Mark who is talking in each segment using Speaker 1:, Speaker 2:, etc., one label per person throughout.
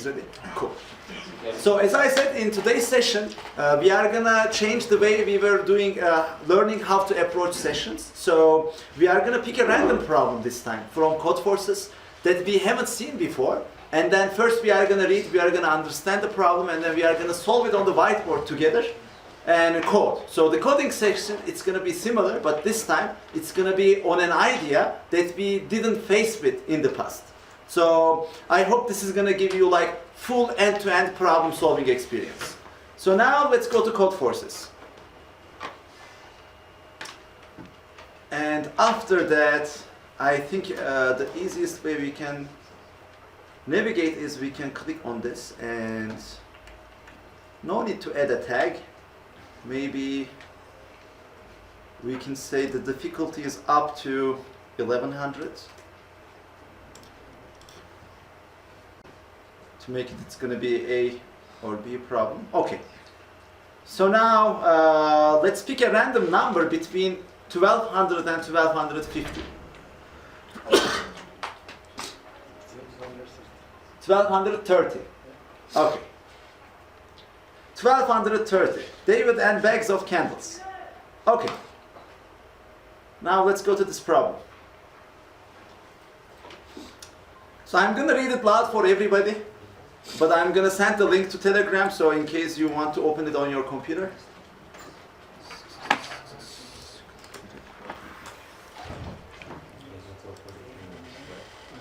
Speaker 1: Everybody's ready? Cool. So as I said, in today's session, we are gonna change the way we were doing learning how to approach sessions. So we are gonna pick a random problem this time from Codeforces that we haven't seen before. And then first we are gonna read, we are gonna understand the problem, and then we are gonna solve it on the whiteboard together and code. So the coding section, it's gonna be similar, but this time it's gonna be on an idea that we didn't face with in the past. So I hope this is gonna give you like full end-to-end problem solving experience. So now let's go to Codeforces. And after that, I think the easiest way we can navigate is we can click on this, and no need to add a tag. Maybe we can say the difficulty is up to 1100. To make it, it's going to be A or B problem. Okay. So now let's pick a random number between 1200 and 1250. 1230. Okay. 1230. David and bags of candles. Okay. Now let's go to this problem. So I'm going to read it loud for everybody, but I'm going to send the link to Telegram, so in case you want to open it on your computer.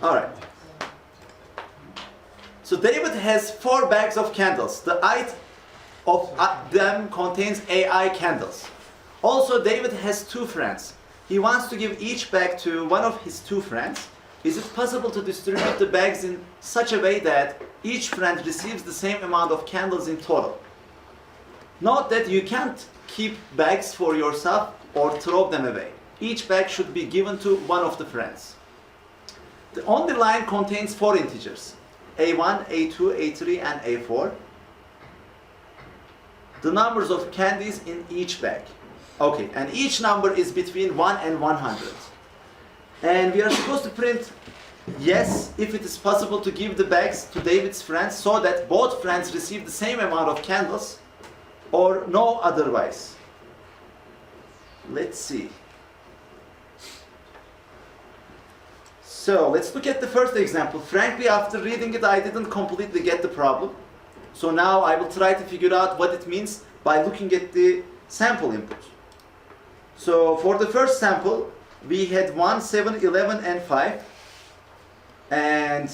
Speaker 1: All right. So David has 4 bags of candles. The height of them contains AI candles. Also, David has 2 friends. He wants to give each bag to one of his 2 friends. Is it possible to distribute the bags in such a way that each friend receives the same amount of candles in total? Note that you can't keep bags for yourself or throw them away. Each bag should be given to one of the friends. The only line contains 4 integers: A1, A2, A3, and A4. The numbers of candies in each bag. Okay, and each number is between 1 and 100. And we are supposed to print yes if it is possible to give the bags to David's friends so that both friends receive the same amount of candles, or no otherwise. Let's see. So let's look at the first example. Frankly, after reading it, I didn't completely get the problem. So now I will try to figure out what it means by looking at the sample input. So for the first sample, we had 1, 7, 11, and 5. And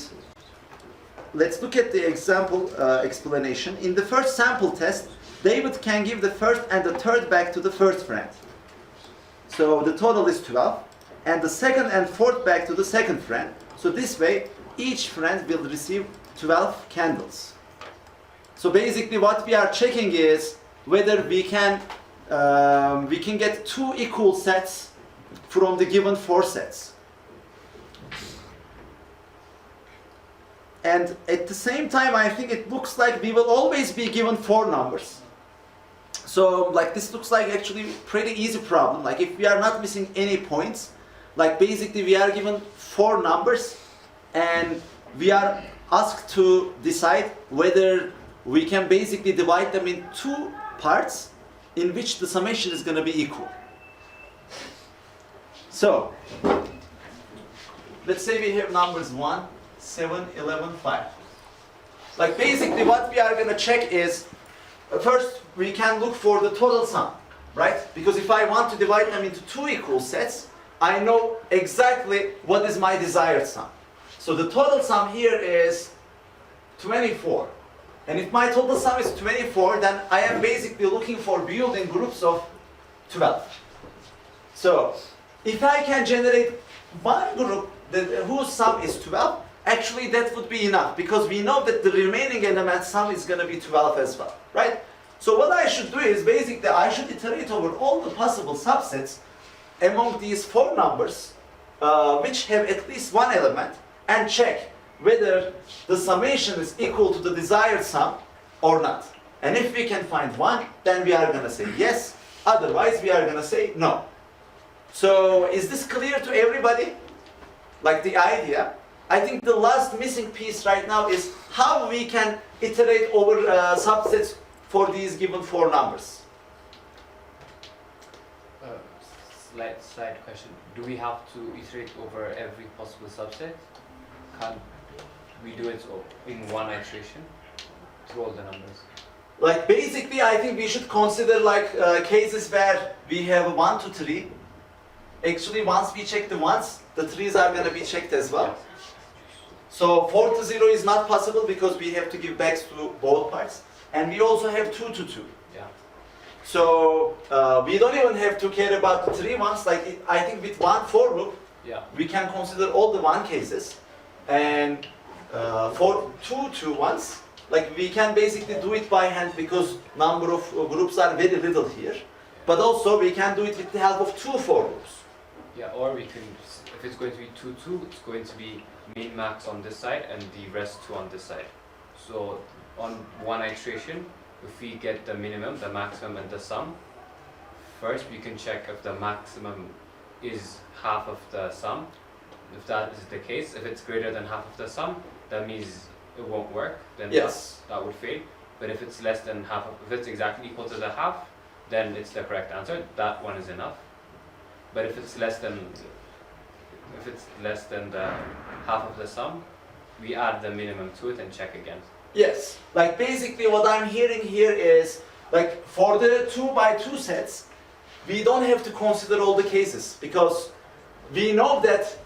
Speaker 1: let's look at the example explanation. In the first sample test, David can give the first and the third bag to the first friend. So the total is 12. And the second and fourth bag to the second friend. So this way, each friend will receive 12 candles. So basically what we are checking is whether we can get 2 equal sets from the given 4 sets. And at the same time, I think it looks like we will always be given 4 numbers. So like this looks like actually pretty easy problem. Like if we are not missing any points, like basically we are given 4 numbers and we are asked to decide whether we can basically divide them in 2 parts in which the summation is going to be equal. So let's say we have numbers 1, 7, 11, 5. Like basically what we are going to check is first we can look for the total sum, right? Because if I want to divide them into 2 equal sets, I know exactly what is my desired sum. So the total sum here is 24. And if my total sum is 24, then I am basically looking for building groups of 12. So if I can generate one group whose sum is 12, actually that would be enough, because we know that the remaining element sum is going to be 12 as well, right? So what I should do is basically I should iterate over all the possible subsets among these 4 numbers which have at least one element and check whether the summation is equal to the desired sum or not. And if we can find 1, then we are going to say yes, otherwise we are going to say no. So is this clear to everybody? Like the idea? I think the last missing piece right now is how we can iterate over subsets for these given 4 numbers.
Speaker 2: Slight question. Do we have to iterate over every possible subset? Can't we do it in one iteration through all the numbers?
Speaker 1: Like basically, I think we should consider like cases where we have 1 to 3. Actually, once we check the 1s, the 3s are going to be checked as well. So 4 to 0 is not possible because we have to give backs to both parts. And we also have 2 to 2.
Speaker 2: Yeah.
Speaker 1: So we don't even have to care about the 3 ones. Like I think with one for loop,
Speaker 2: Yeah.
Speaker 1: we can consider all the 1 cases. And for 2 ones, like we can basically do it by hand because number of groups are very little here. But also we can do it with the help of 2 for loops.
Speaker 2: Yeah, or we can, if it's going to be 2, 2, it's going to be min max on this side and the rest 2 on this side. So on one iteration, if we get the minimum, the maximum and the sum, first we can check if the maximum is half of the sum. If that is the case, if it's greater than half of the sum, that means it won't work, then
Speaker 1: Yes.
Speaker 2: that would fail. But if it's less than half, if it's exactly equal to the half, then it's the correct answer. That one is enough. But if it's less than the half of the sum, we add the minimum to it and check again.
Speaker 1: Yes, like basically what I'm hearing here is like for the 2 by 2 sets, we don't have to consider all the cases because we know that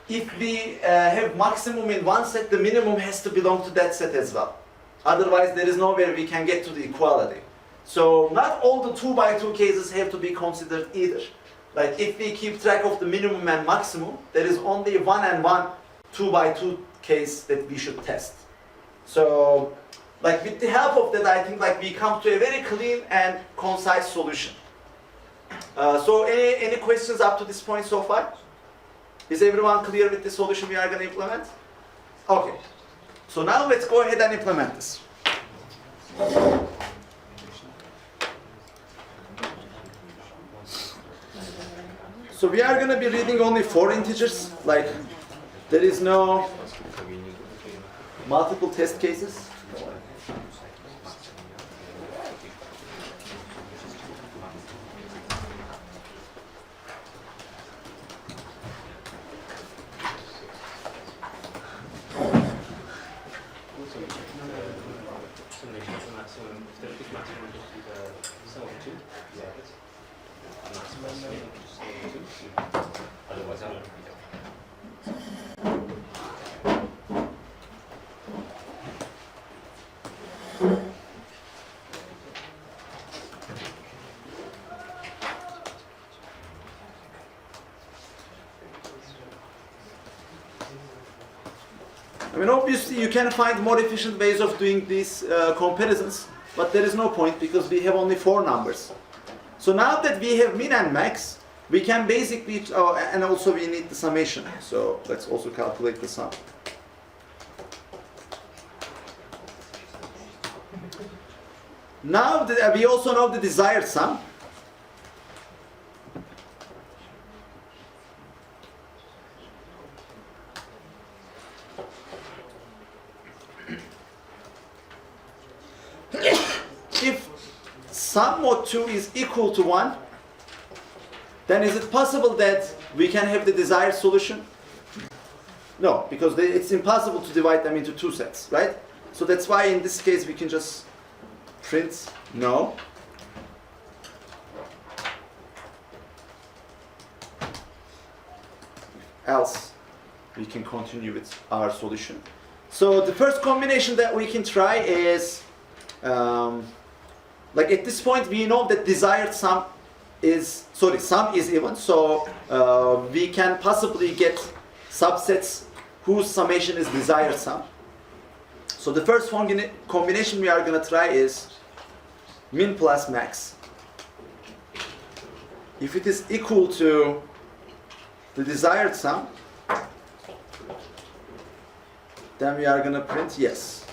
Speaker 1: if we have maximum in one set, the minimum has to belong to that set as well. Otherwise, there is nowhere we can get to the equality. So not all the 2 by 2 cases have to be considered either. Like if we keep track of the minimum and maximum, there is only 1 and 1 2 by 2 case that we should test. So like with the help of that, I think like we come to a very clean and concise solution. So any questions up to this point so far? Is everyone clear with the solution we are going to implement? Okay. So now let's go ahead and implement this. So we are going to be reading only 4 integers, like there is no multiple test cases. I mean, obviously you can find more efficient ways of doing these comparisons, but there is no point because we have only 4 numbers. So now that we have min and max, we can basically, and also we need the summation. So let's also calculate the sum. Now that we also know the desired sum. If sum mod 2 is equal to 1, then is it possible that we can have the desired solution? No, because it's impossible to divide them into 2 sets, right? So that's why in this case we can just print no. Else we can continue with our solution. So the first combination that we can try is like at this point we know that desired sum is even, so we can possibly get subsets whose summation is desired sum. So the first combination we are going to try is min plus max. If it is equal to the desired sum, then we are going to print yes.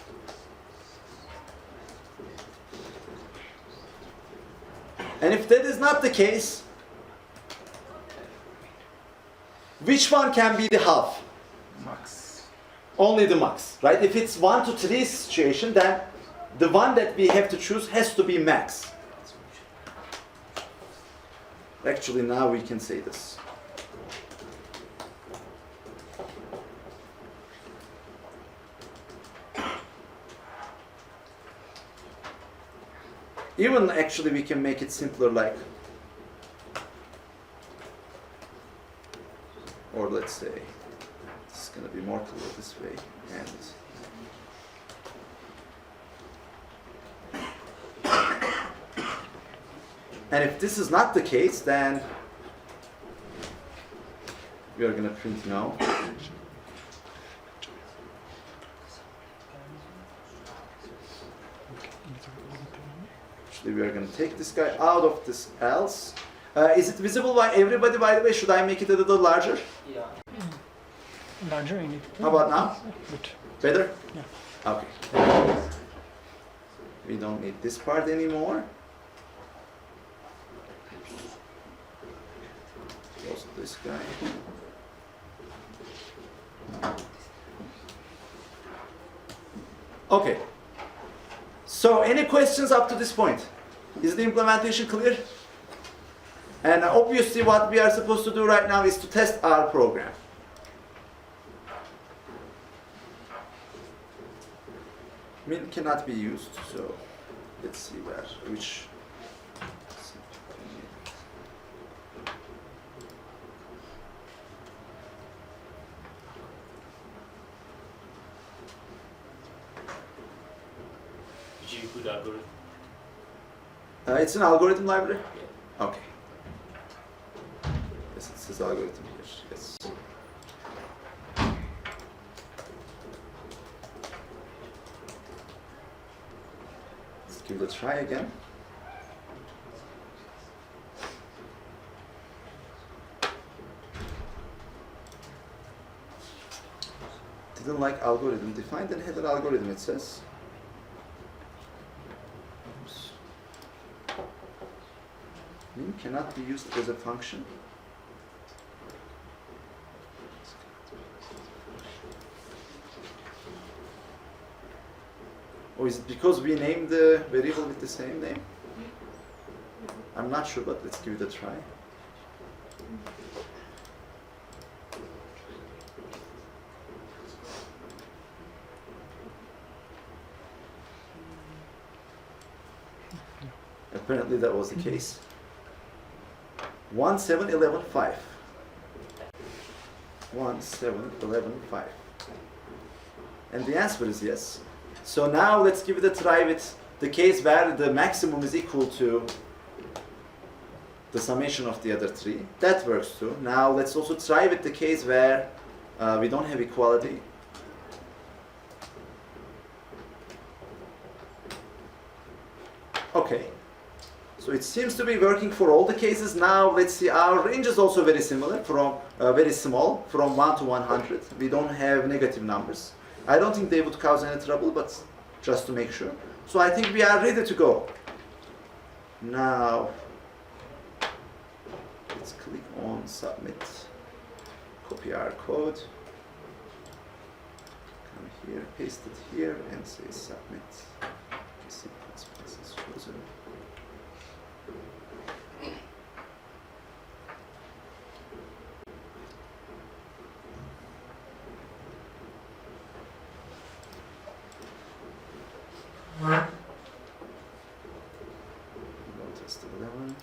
Speaker 1: And if that is not the case, which one can be the half?
Speaker 3: Max.
Speaker 1: only the max, right? If it's 1 to 3 situation, then the one that we have to choose has to be max. Actually, now we can say this. Even actually we can make it simpler, like, or let's say it's going to be more clear this way, and if this is not the case, then we are going to print no. Actually, we are going to take this guy out of this else. Is it visible by everybody, by the way? Should I make it a little larger?
Speaker 3: Yeah.
Speaker 4: Larger in it.
Speaker 1: How about now?
Speaker 4: Good.
Speaker 1: Better?
Speaker 4: Yeah.
Speaker 1: Okay. We don't need this part anymore. Close this guy. Okay. So, any questions up to this point? Is the implementation clear? And obviously what we are supposed to do right now is to test our program. Min cannot be used, so let's see which.
Speaker 3: Did you include algorithm?
Speaker 1: It's an algorithm library? Okay. Yes, it says algorithm here. Yes. Let's give it a try again. Didn't like algorithm. Defined and header algorithm, it says. Oops. Min cannot be used as a function. Or is it because we named the variable with the same name? I'm not sure, but let's give it a try. Apparently that was the case. 17115. 17115. And the answer is yes. So now let's give it a try with the case where the maximum is equal to the summation of the other three. That works too. Now let's also try with the case where we don't have equality. Okay. So it seems to be working for all the cases. Now let's see, our range is also very similar, from very small, from 1 to 100. We don't have negative numbers. I don't think they would cause any trouble, but just to make sure. So I think we are ready to go. Now, let's click on submit, copy our code, come here, paste it here, and say submit. C++ is chosen. Test 11.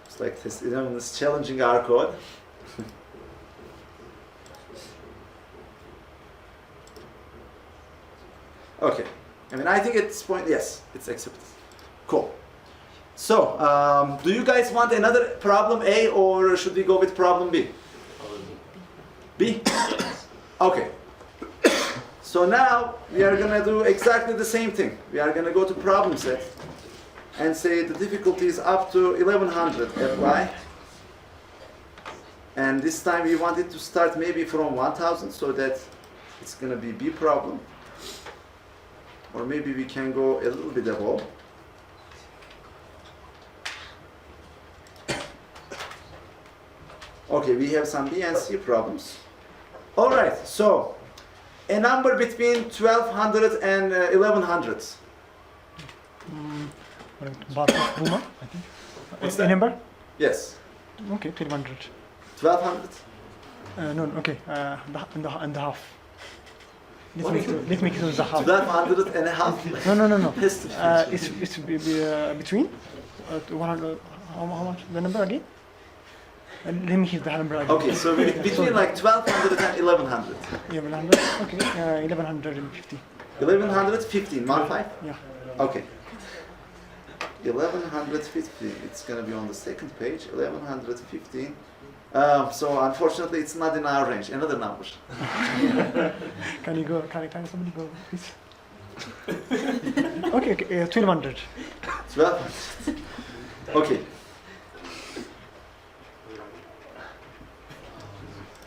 Speaker 1: It's like this, it's challenging our code. Okay. I mean, I think at this point, yes, it's accepted. Cool. So, do you guys want another problem A, or should we go with problem B? B? Okay. So now we are going to do exactly the same thing. We are going to go to problem set and say the difficulty is up to 1100 apply. And this time we want it to start maybe from 1000, so that it's going to be B problem. or maybe we can go a little bit above. Okay, we have some B and C problems. All right, so a number between 1200 and 1100.
Speaker 4: Bar of Buma, I think.
Speaker 1: What's
Speaker 4: A
Speaker 1: that?
Speaker 4: number?
Speaker 1: Yes,
Speaker 4: Okay, 1200.
Speaker 1: 1200.
Speaker 4: No, okay, and the half.
Speaker 1: What is it?
Speaker 4: Let's make it the half.
Speaker 1: 1200 and a half.
Speaker 4: No.
Speaker 1: Has to be.
Speaker 4: It's between 100. How much? The number again? Let me hear the number again.
Speaker 1: Okay, so between like 1200 and 1100.
Speaker 4: 1100. Okay, 1150.
Speaker 1: 1115, 1 5?
Speaker 4: Yeah.
Speaker 1: Okay. 1115, it's gonna be on the second page, 1115. So unfortunately it's not in our range, another number.
Speaker 4: Can you go? Can somebody go, please? Okay, 1200.
Speaker 1: 1200. Okay.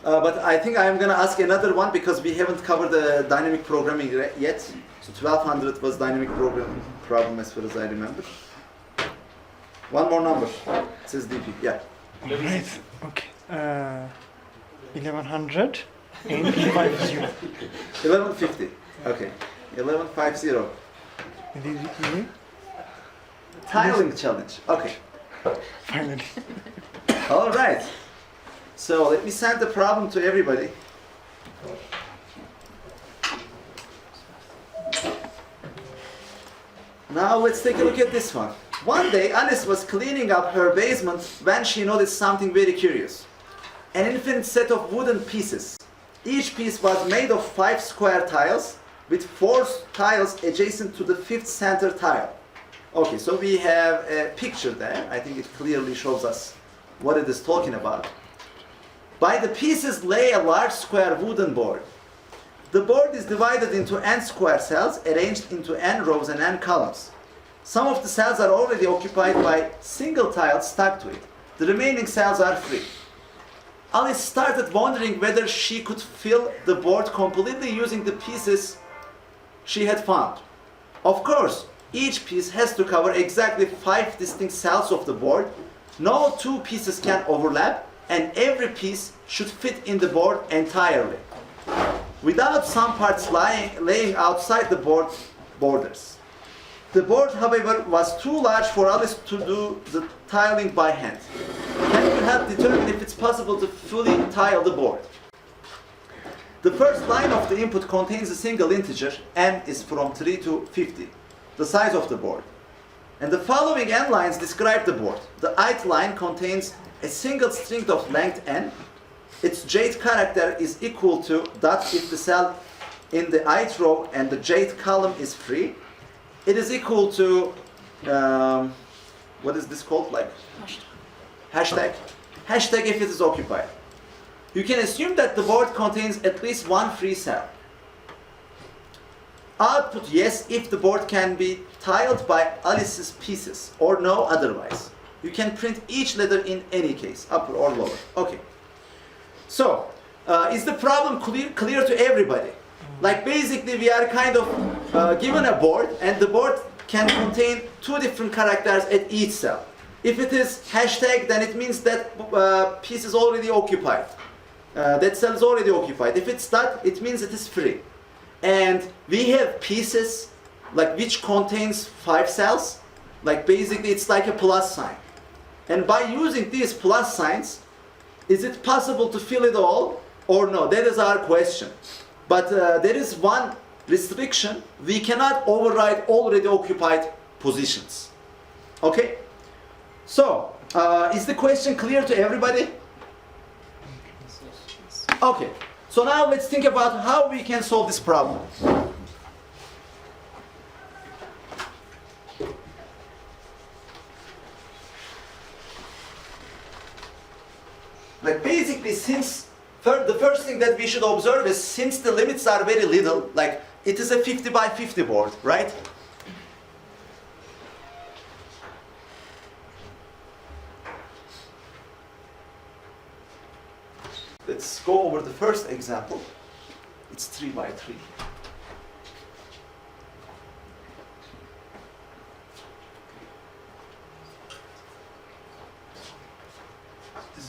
Speaker 1: But I think I'm gonna ask another one because we haven't covered the dynamic programming yet. So 1200 was dynamic problem as far as I remember. One more number. It says DP. Yeah.
Speaker 4: Right. Okay. 1100 and 50.
Speaker 1: 1150. Okay. 1150. Tiling challenge. Okay.
Speaker 4: Finally.
Speaker 1: All right. So let me send the problem to everybody. Now let's take a look at this one. One day Alice was cleaning up her basement when she noticed something very curious. An infinite set of wooden pieces. Each piece was made of 5 square tiles with 4 tiles adjacent to the 5th center tile. Okay, so we have a picture there. I think it clearly shows us what it is talking about. By the pieces lay a large square wooden board. The board is divided into n square cells arranged into n rows and n columns. Some of the cells are already occupied by single tiles stuck to it. The remaining cells are free. Alice started wondering whether she could fill the board completely using the pieces she had found. Of course, each piece has to cover exactly 5 distinct cells of the board. No 2 pieces can overlap, and every piece should fit in the board entirely, without some parts laying outside the board borders. The board, however, was too large for Alice to do the tiling by hand. Can you help determine if it's possible to fully tile the board? The first line of the input contains a single integer, n is from 3 to 50, the size of the board. And the following n lines describe the board. The ith line contains a single string of length n. Its jth character is equal to dot if the cell in the ith row and the jth column is free. It is equal to, what is this called? Like hashtag. Hashtag if it is occupied. You can assume that the board contains at least 1 free cell. Output yes if the board can be tiled by Alice's pieces, or no otherwise. You can print each letter in any case, upper or lower. Okay. So, is the problem clear to everybody? Like basically we are kind of given a board, and the board can contain 2 different characters at each cell. If it is hashtag, then it means that piece is already occupied. That cell is already occupied. If it's dot, it means it is free. And we have pieces like which contains 5 cells. Like basically it's like a plus sign. And by using these plus signs, is it possible to fill it all or no? That is our question. But there is one restriction. We cannot override already occupied positions. Okay? So, is the question clear to everybody? Okay. So now let's think about how we can solve this problem. Like basically, since the first thing that we should observe is, since the limits are very little, like it is a 50 by 50 board, right? Let's go over the first example. It's 3 by 3.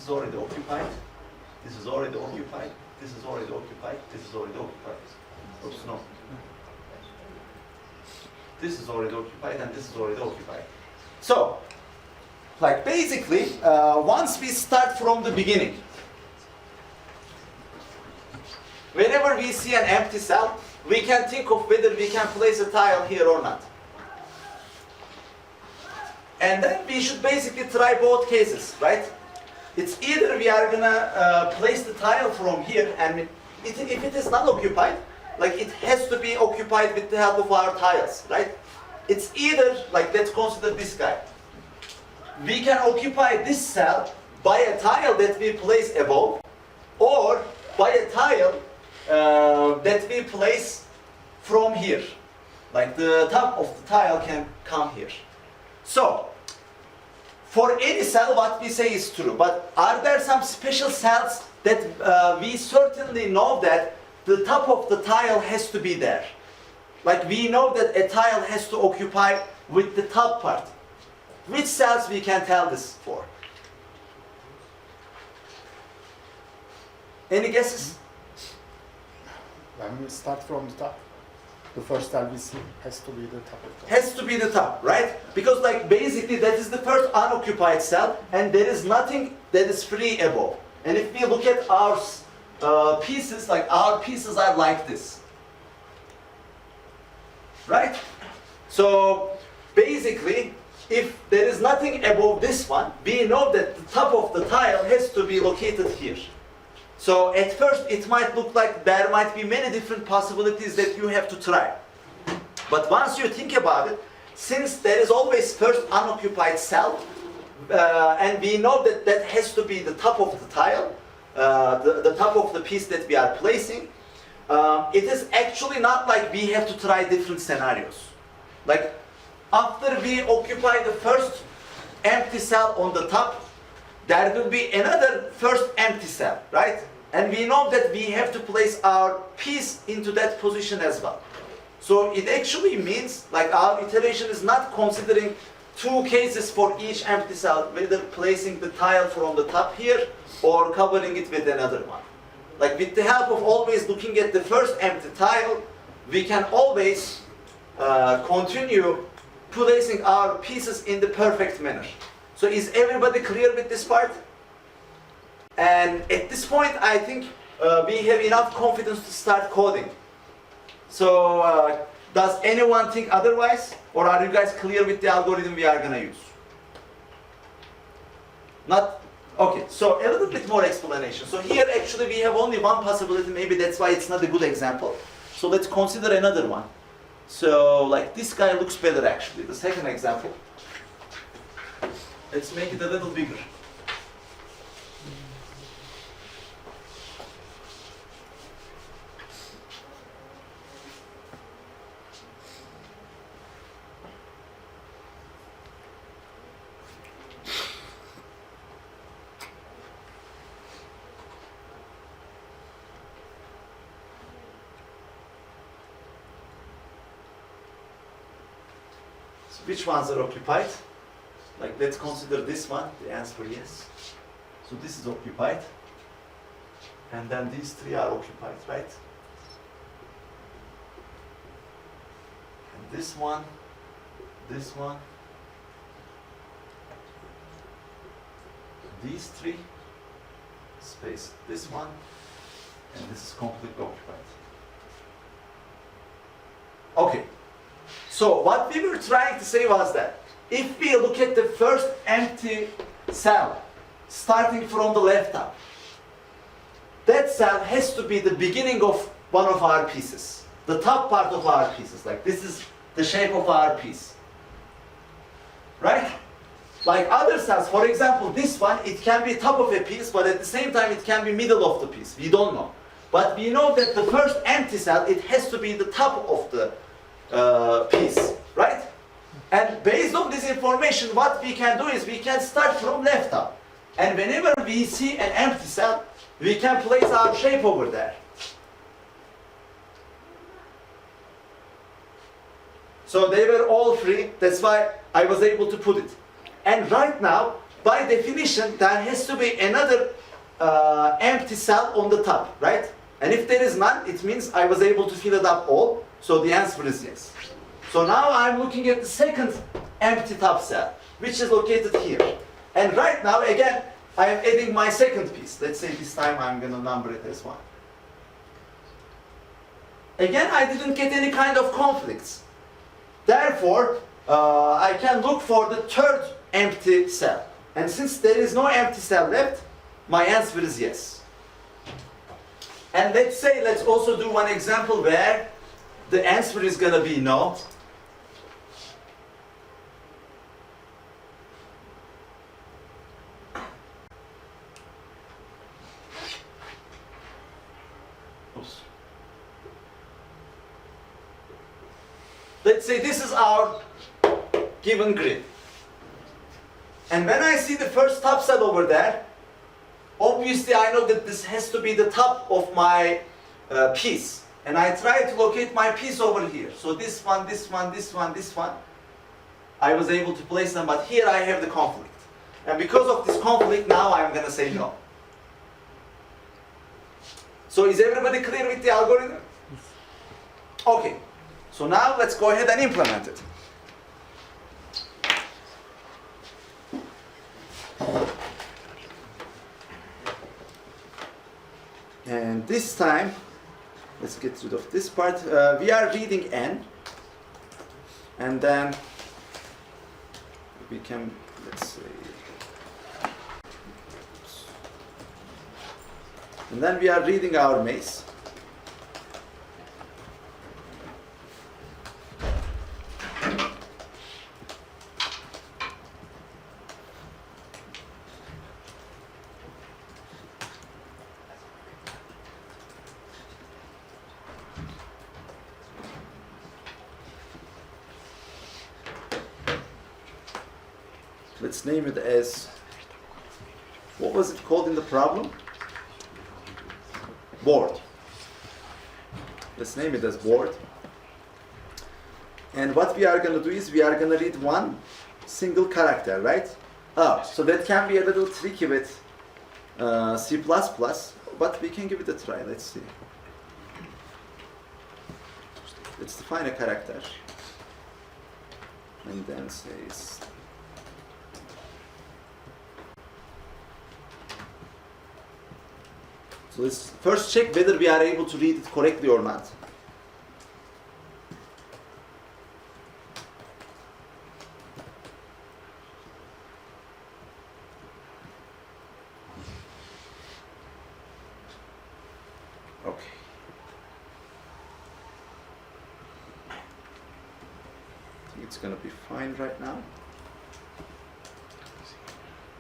Speaker 1: is already occupied. This is already occupied. This is already occupied. This is already occupied. Oops, no. This is already occupied and this is already occupied. So, like basically, once we start from the beginning, whenever we see an empty cell, we can think of whether we can place a tile here or not. And then we should basically try both cases, right? It's either we are gonna place the tile from here, and if it is not occupied, like it has to be occupied with the help of our tiles, right? It's either, like let's consider this guy. We can occupy this cell by a tile that we place above, or by a tile that we place from here. Like the top of the tile can come here. So, for any cell what we say is true, but are there some special cells that we certainly know that the top of the tile has to be there? Like we know that a tile has to occupy with the top part. Which cells we can tell this for? Any guesses?
Speaker 5: When we start from the top, the first cell we see has to be the top of the
Speaker 1: Has to be the top, right? Because like basically that is the first unoccupied cell and there is nothing that is free above. And if we look at our pieces, like our pieces are like this. Right? So basically, if there is nothing above this one, we know that the top of the tile has to be located here. So at first it might look like there might be many different possibilities that you have to try. But once you think about it, since there is always first unoccupied cell, and we know that that has to be the top of the tile, the top of the piece that we are placing, it is actually not like we have to try different scenarios. Like after we occupy the first empty cell on the top, there will be another first empty cell, right? And we know that we have to place our piece into that position as well. So it actually means like our iteration is not considering two cases for each empty cell, whether placing the tile from the top here or covering it with another one. Like with the help of always looking at the first empty tile, we can always continue placing our pieces in the perfect manner. So is everybody clear with this part? And at this point, I think we have enough confidence to start coding. So does anyone think otherwise? Or are you guys clear with the algorithm we are going to use? Not? Okay, so a little bit more explanation. So here actually we have only one possibility, maybe that's why it's not a good example. So let's consider another one. So like this guy looks better actually, the second example. Let's make it a little bigger. Which ones are occupied? Like let's consider this one, the answer yes. So this is occupied. And then these three are occupied, right? And this one, these three, space this one, and this is completely occupied. Okay. So what we were trying to say was that if we look at the first empty cell, starting from the left up, that cell has to be the beginning of one of our pieces, the top part of our pieces. Like this is the shape of our piece, right? Like other cells, for example, this one, it can be top of a piece, but at the same time it can be middle of the piece. We don't know. But we know that the first empty cell, it has to be the top of the piece, right? And based on this information, what we can do is we can start from left up. And whenever we see an empty cell, we can place our shape over there. So they were all free, that's why I was able to put it. And right now, by definition, there has to be another empty cell on the top, right? And if there is none, it means I was able to fill it up all. So the answer is yes. So now I'm looking at the second empty top cell, which is located here. And right now, again, I am adding my second piece. Let's say this time I'm going to number it as 1. Again, I didn't get any kind of conflicts. Therefore, I can look for the third empty cell. And since there is no empty cell left, my answer is yes. And let's also do one example where the answer is going to be no. Oops. Let's say this is our given grid. And when I see the first top cell over there, obviously I know that this has to be the top of my piece. And I try to locate my piece over here. So this one, this one, this one, this one. I was able to place them, but here I have the conflict. And because of this conflict, now I'm going to say no. So is everybody clear with the algorithm? Okay. So now let's go ahead and implement it. And this time, let's get rid of this part. We are reading n, and then we can, let's say, and then we are reading our maze. Let's name it as, what was it called in the problem? Board. Let's name it as board. And what we are going to do is we are going to read one single character, right? So that can be a little tricky with C++, but we can give it a try. Let's see. Let's define a character. And then says, so let's first check whether we are able to read it correctly or not. Okay. I think it's going to be fine right now.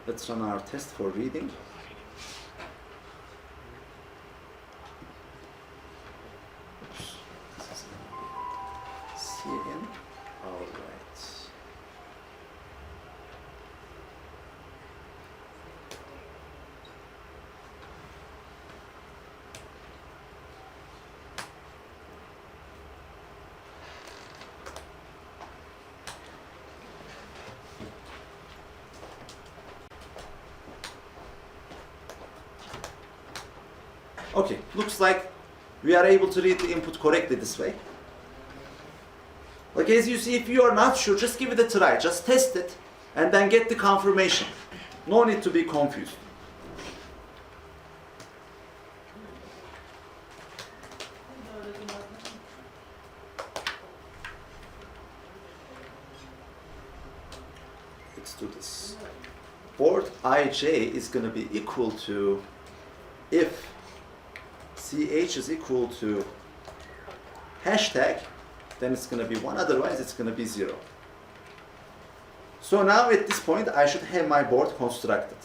Speaker 1: Let's run our test for reading. Okay, looks like we are able to read the input correctly this way. Like as you see, if you are not sure, just give it a try. Just test it and then get the confirmation. No need to be confused. Let's do this. Board ij is going to be equal to, if ch is equal to hashtag, then it's going to be 1, otherwise it's going to be 0. So now at this point I should have my board constructed.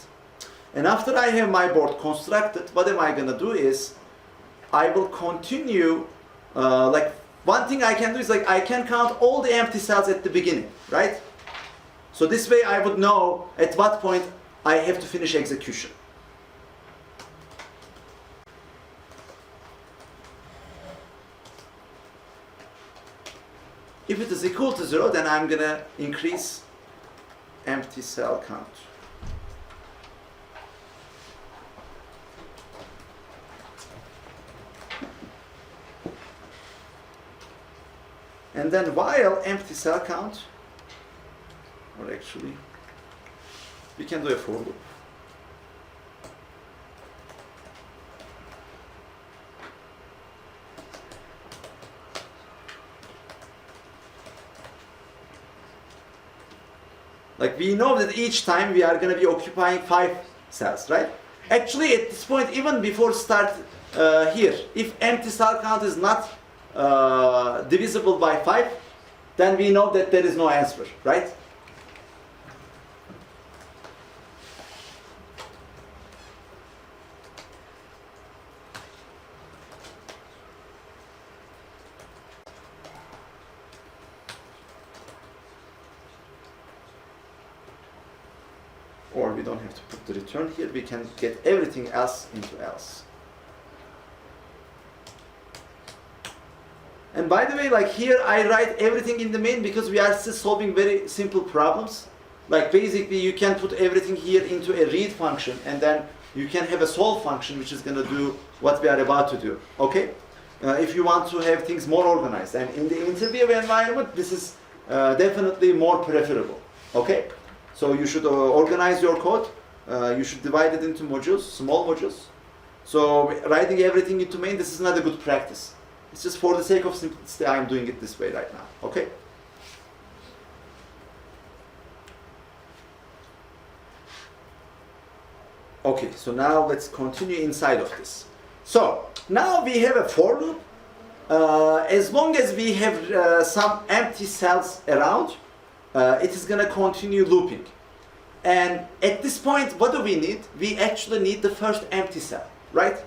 Speaker 1: And after I have my board constructed, what am I going to do is, I will continue, like one thing I can do is like I can count all the empty cells at the beginning, right? So this way I would know at what point I have to finish execution. If it is equal to 0, then I'm going to increase empty cell count. And then while empty cell count, or actually, we can do a for loop. Like we know that each time we are going to be occupying 5 cells, right? Actually, at this point, even before start here, if empty cell count is not divisible by 5, then we know that there is no answer, right? Or we don't have to put the return here, we can get everything else into else. And by the way, like here I write everything in the main because we are still solving very simple problems. Like basically you can put everything here into a read function and then you can have a solve function which is going to do what we are about to do, okay? If you want to have things more organized. And in the interview environment, this is definitely more preferable, okay? So you should organize your code. You should divide it into modules, small modules. So writing everything into main, this is not a good practice. It's just for the sake of simplicity, I'm doing it this way right now, okay? Okay, so now let's continue inside of this. So now we have a for loop. As long as we have some empty cells around, it is going to continue looping. And at this point, what do we need? We actually need the first empty cell, right?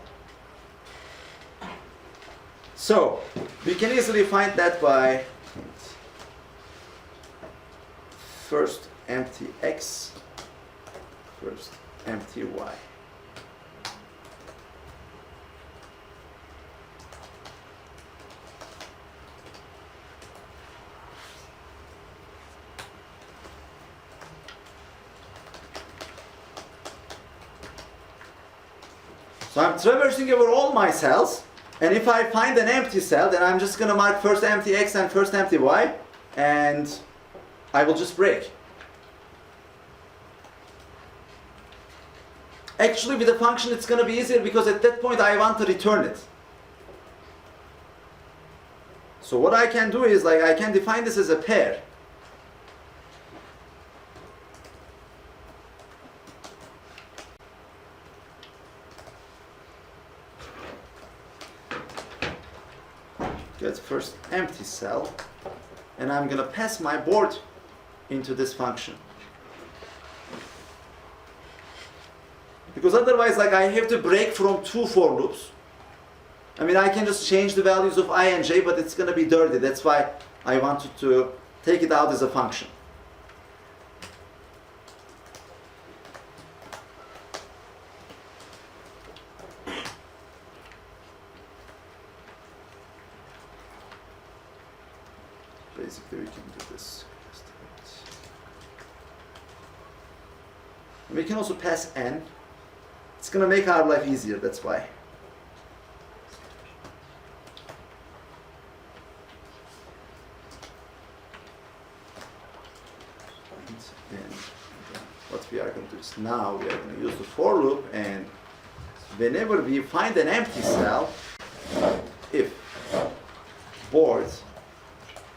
Speaker 1: So we can easily find that by first empty x, first empty y. So I'm traversing over all my cells, and if I find an empty cell, then I'm just going to mark first empty x and first empty y, and I will just break. Actually, with the function, it's going to be easier because at that point I want to return it. So what I can do is, like, I can define this as a pair. Get first empty cell, and I'm going to pass my board into this function. Because otherwise, like, I have to break from 2 for loops. I mean, I can just change the values of I and j, but it's going to be dirty. That's why I wanted to take it out as a function. Basically, we can do this. And we can also pass n. It's going to make our life easier, that's why. And then what we are going to do is now we are going to use the for loop, and whenever we find an empty cell, if board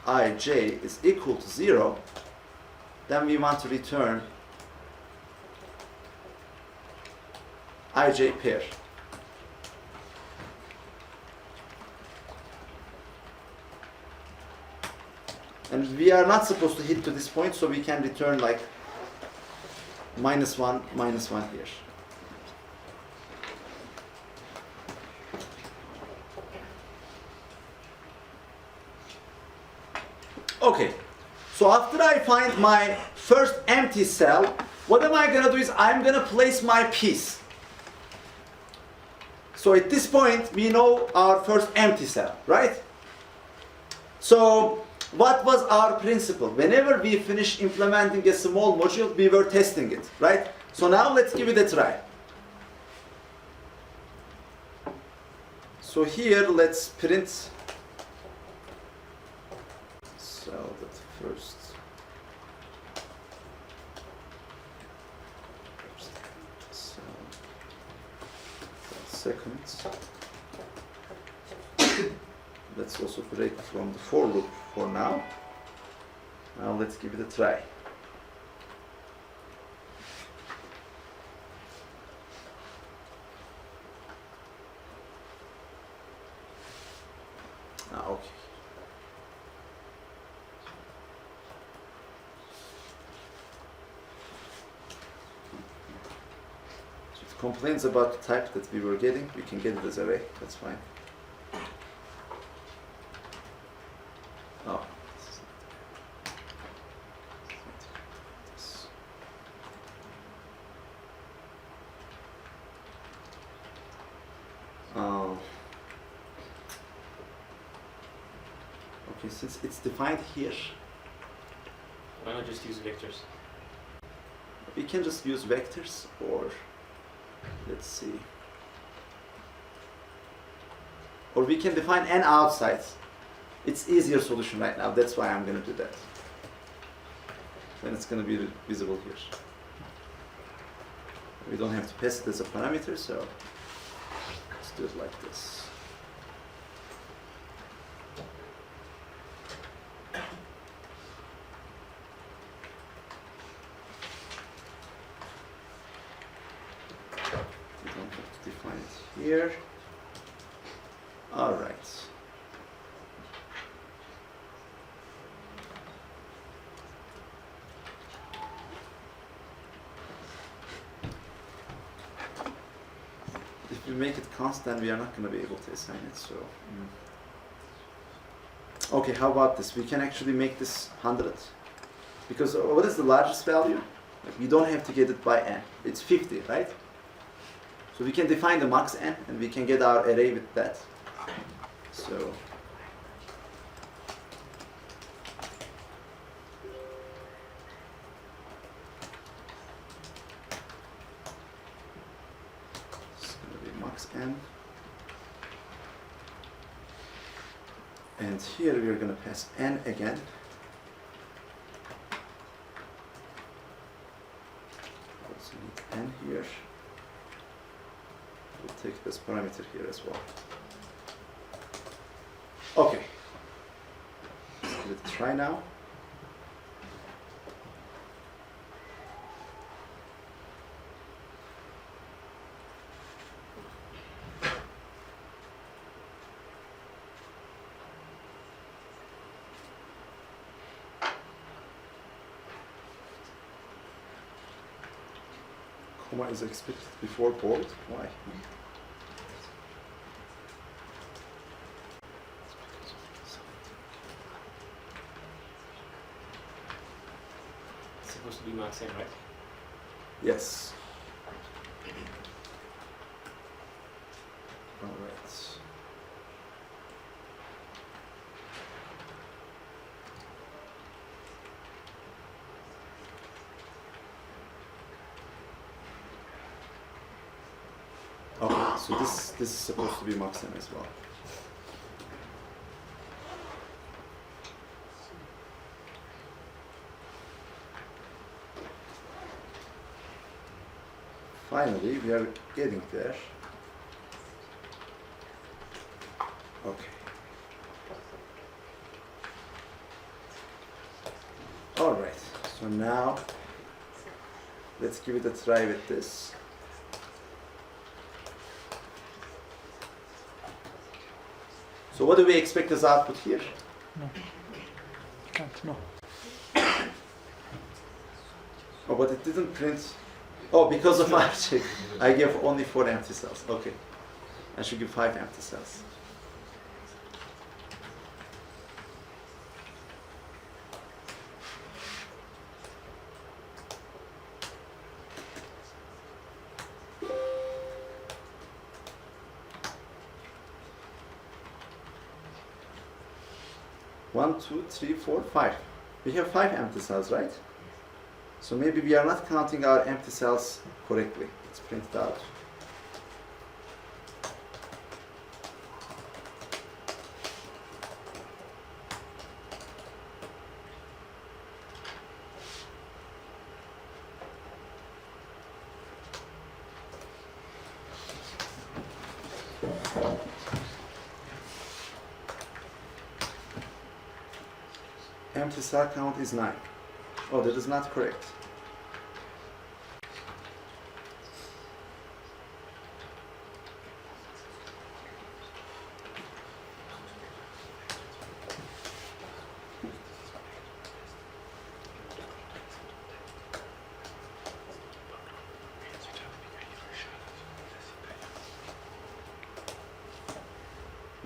Speaker 1: ij is equal to 0, then we want to return ij pair. And we are not supposed to hit to this point, so we can return like -1, -1 here. Okay, so after I find my first empty cell, what am I going to do is I'm going to place my piece. So at this point, we know our first empty cell, right? So what was our principle? Whenever we finish implementing a small module, we were testing it, right? So now let's give it a try. So here, let's print second. Let's also break from the for loop for now. Now let's give it a try. Okay. So it complains about the type that we were getting. We can get it as array. That's fine. Oh. Oh. Okay, since it's defined here,
Speaker 3: Why not just use vectors?
Speaker 1: we can just use vectors, or let's see. Or we can define n outside. It's easier solution right now. That's why I'm going to do that. Then it's going to be visible here. We don't have to pass it as a parameter, so let's do it like this. We don't have to define it here. All right. If we make it constant, we are not going to be able to assign it. So, okay, how about this? We can actually make this 100. Because what is the largest value? Like, we don't have to get it by n. It's 50, right? So we can define the max n, and we can get our array with that. So it's going to be max n. And here we are going to pass n again. Also need n here. We'll take this parameter here as well. Okay. Let's give it a try now. Comma is expected before bold. Why?
Speaker 3: It's supposed to be max n, right?
Speaker 1: Yes. All right. Okay, so this is supposed to be max n as well. Finally, we are getting there. Okay. All right, so now let's give it a try with this. So what do we expect as output here?
Speaker 4: No. Can't, no.
Speaker 1: Oh, but it didn't print. Oh, because of my check. I gave only 4 empty cells. Okay. I should give 5 empty cells. One, two, three, four, 5. We have 5 empty cells, right? So maybe we are not counting our empty cells correctly. Let's print it out. Empty cell count is 9. Oh, that is not correct.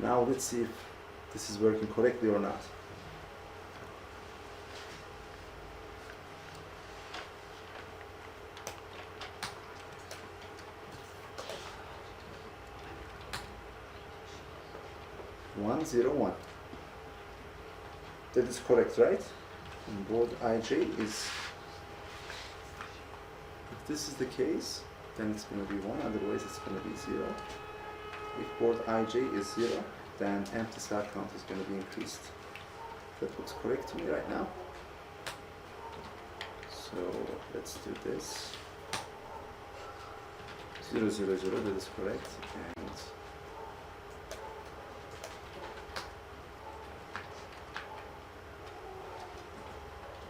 Speaker 1: Now let's see if this is working correctly or not. One zero one. That is correct, right? And board ij is. If this is the case, then it's going to be 1. Otherwise, it's going to be 0. If board ij is 0, then empty cell count is going to be increased. That looks correct to me right now. So let's do this. 0 0 0. That is correct. And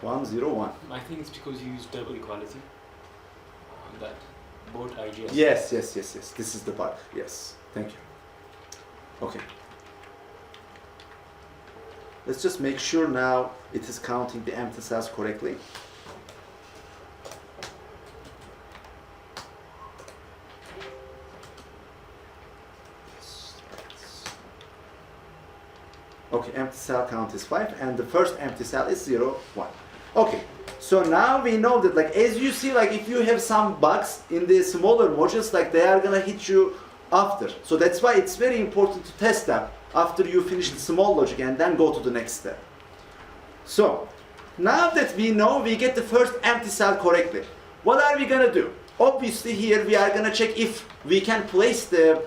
Speaker 1: 1 0 1.
Speaker 3: I think it's because you use double equality on that board IGS.
Speaker 1: Yes, yes, yes, yes. This is the bug. Yes. Thank you. Okay. Let's just make sure now it is counting the empty cells correctly. Okay, empty cell count is 5 and the first empty cell is 0 1. Okay, so now we know that, like, as you see, like, if you have some bugs in the smaller modules, like, they are gonna hit you after. So that's why it's very important to test them after you finish the small logic and then go to the next step. So now that we know we get the first empty cell correctly, what are we gonna do? Obviously here we are gonna check if we can place the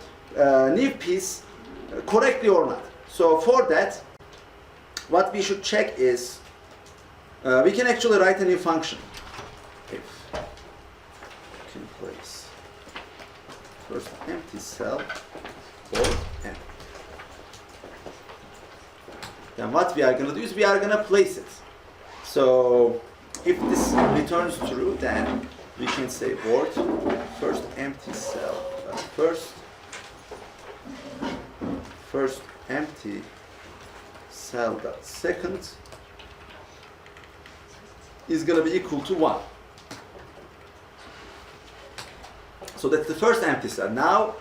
Speaker 1: new piece correctly or not. So for that, what we should check is we can actually write a new function. If we can place first empty cell or n. Then what we are going to do is we are going to place it. So if this returns true, then we can say board first empty cell, first empty cell dot second is going to be equal to 1. So that's the first empty cell. Now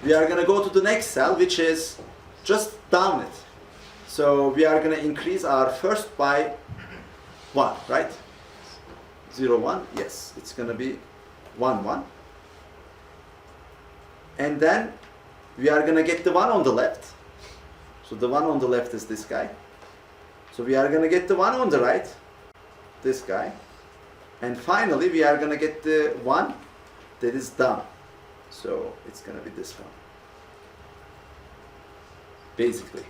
Speaker 1: we are going to go to the next cell, which is just down it. So we are going to increase our first by 1, right? 0 1, yes, it's going to be 1 1. And then we are going to get the one on the left. So the one on the left is this guy. So we are going to get the one on the right, this guy. And finally we are going to get the one that is down. So it's going to be this one, basically.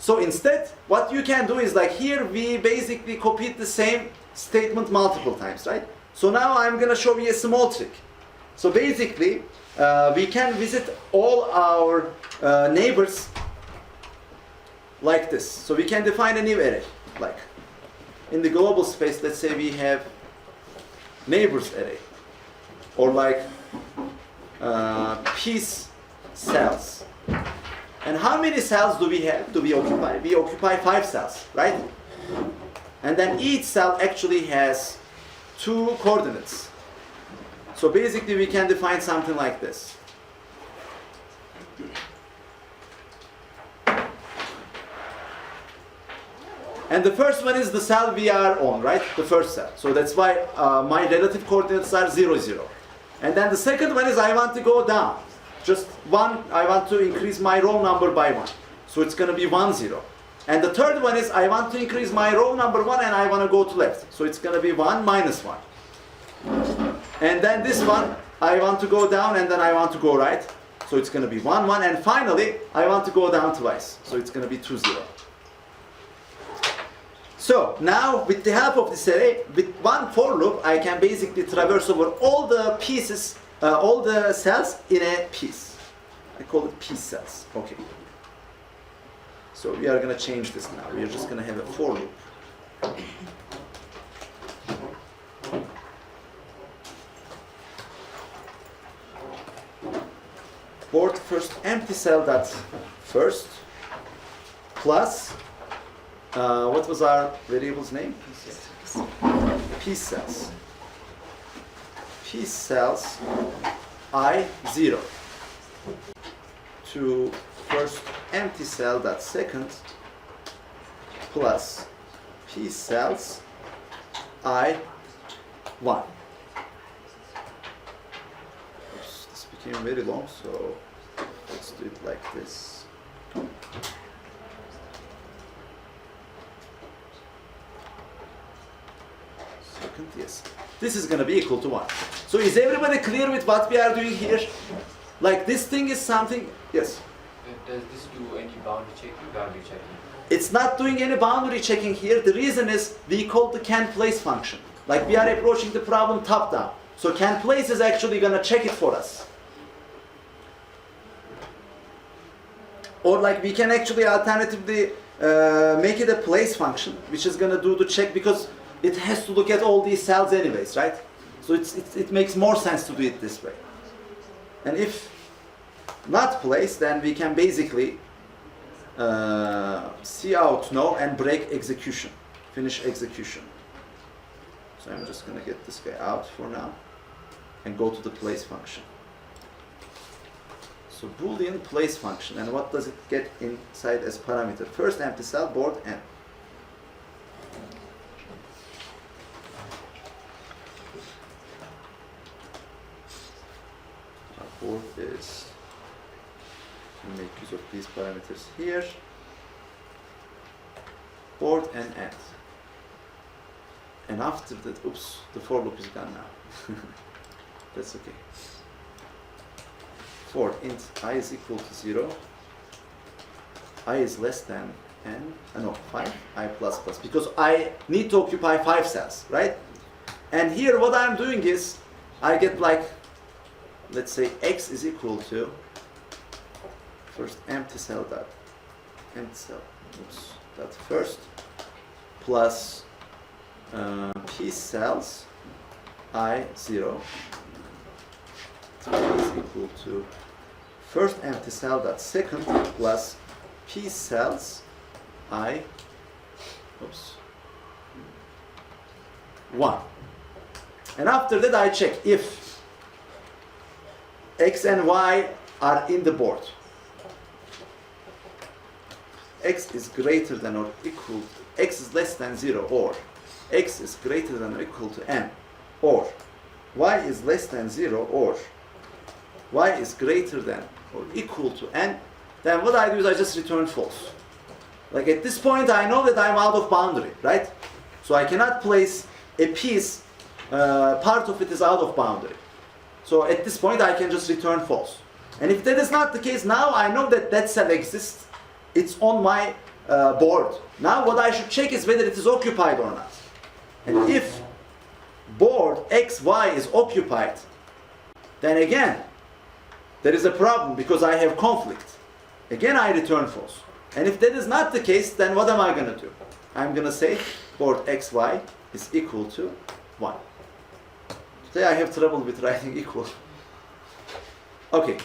Speaker 1: So instead, what you can do is, like, here we basically copied the same statement multiple times, right? So now I'm going to show you a small trick. So basically, we can visit all our neighbors like this. So we can define a new array. Like in the global space, let's say we have neighbors array, or like piece cells. And how many cells do we have? Do we occupy? We occupy 5 cells, right? And then each cell actually has 2 coordinates. So basically we can define something like this. And the first one is the cell we are on, right? The first cell. So that's why my relative coordinates are 0 0. And then the second one is I want to go down. Just 1, I want to increase my row number by 1. So it's going to be 1 0. And the third one is I want to increase my row number 1 and I want to go to left. So it's going to be 1 minus 1. And then this one, I want to go down and then I want to go right. So it's going to be 1 1. And finally, I want to go down twice. So it's going to be 2 0. So now, with the help of this array, with one for loop, I can basically traverse over all the pieces, all the cells in a piece. I call it piece cells. Okay. So we are going to change this now. We are just going to have a for loop. Board first empty cell dot first plus what was our variable's name? Piece cells. Piece cells I 0 to first empty cell dot second plus piece cells I 1. Oops, this became very long, so let's do it like this. Second, yes. This is going to be equal to 1. So is everybody clear with what we are doing here? Like this thing is something, yes?
Speaker 2: Does this do any boundary checking, value checking?
Speaker 1: It's not doing any boundary checking here. The reason is we call the can place function. Like we are approaching the problem top down. So can place is actually going to check it for us. Or like we can actually alternatively make it a place function, which is going to do the check because it has to look at all these cells anyways, right? So it makes more sense to do it this way. And if not place, then we can basically see out no and break execution, finish execution. So I'm just going to get this guy out for now and go to the place function. So Boolean place function, and what does it get inside as parameter? First empty cell, board n. Our board is, we make use of these parameters here. Board and end. And after that, oops, the for loop is gone now. That's okay. For int I is equal to 0, I is less than n, no, 5, I plus plus, because I need to occupy 5 cells, right? And here what I'm doing is, I get like, let's say x is equal to, first empty cell dot, empty cell, oops, dot first, plus piece cells, I 0, is equal to first empty cell dot second plus piece cells I 1. And after that I check if x and y are in the board. X is greater than or equal to, x is less than 0, or x is greater than or equal to n, or y is less than 0, or y is greater than or equal to n, then what I do is I just return false. Like at this point I know that I'm out of boundary, right? So I cannot place a piece, part of it is out of boundary. So at this point I can just return false. And if that is not the case, now I know that that cell exists. It's on my board. Now what I should check is whether it is occupied or not. And if board x, y is occupied, then again, there is a problem because I have conflict. Again, I return false. And if that is not the case, then what am I going to do? I'm going to say board xy is equal to 1. Today I have trouble with writing equal. Okay.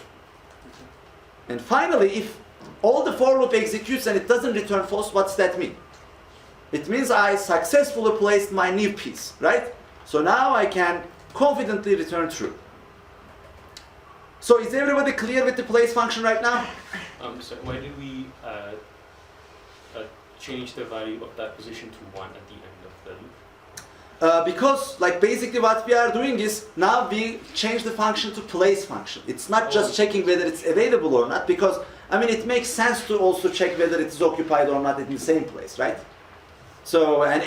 Speaker 1: And finally, if all the for loop executes and it doesn't return false, what's that mean? It means I successfully placed my new piece, right? So now I can confidently return true. So is everybody clear with the place function right now?
Speaker 3: So why did we change the value of that position to 1 at the end of the loop?
Speaker 1: Because like basically what we are doing is now we change the function to place function. It's not just checking whether it's available or not, because I mean it makes sense to also check whether it is occupied or not in the same place, right? So and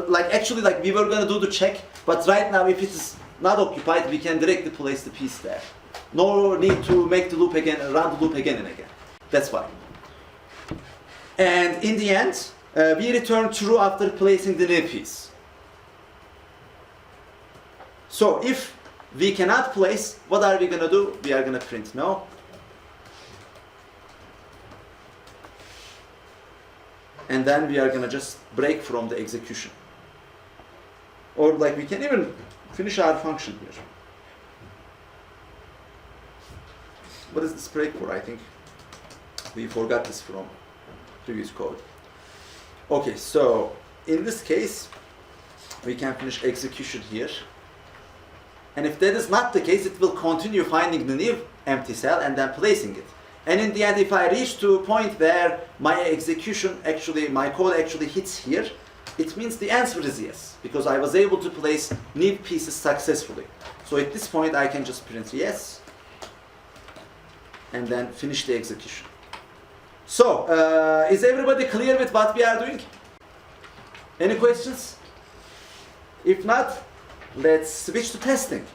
Speaker 1: like actually like we were gonna do the check, but right now if it is not occupied, we can directly place the piece there. No need to make the loop again, run the loop again and again. That's why. And in the end, we return true after placing the new piece. So if we cannot place, what are we going to do? We are going to print no. and then we are gonna just break from the execution. Or like we can even finish our function here. What is this break for? I think we forgot this from previous code. Okay, so in this case, we can finish execution here. And if that is not the case, it will continue finding the new empty cell and then placing it. And in the end, if I reach to a point where my execution actually, my code actually hits here, it means the answer is yes, because I was able to place new pieces successfully. So at this point, I can just print yes, and then finish the execution. So, is everybody clear with what we are doing? Any questions? If not, let's switch to testing.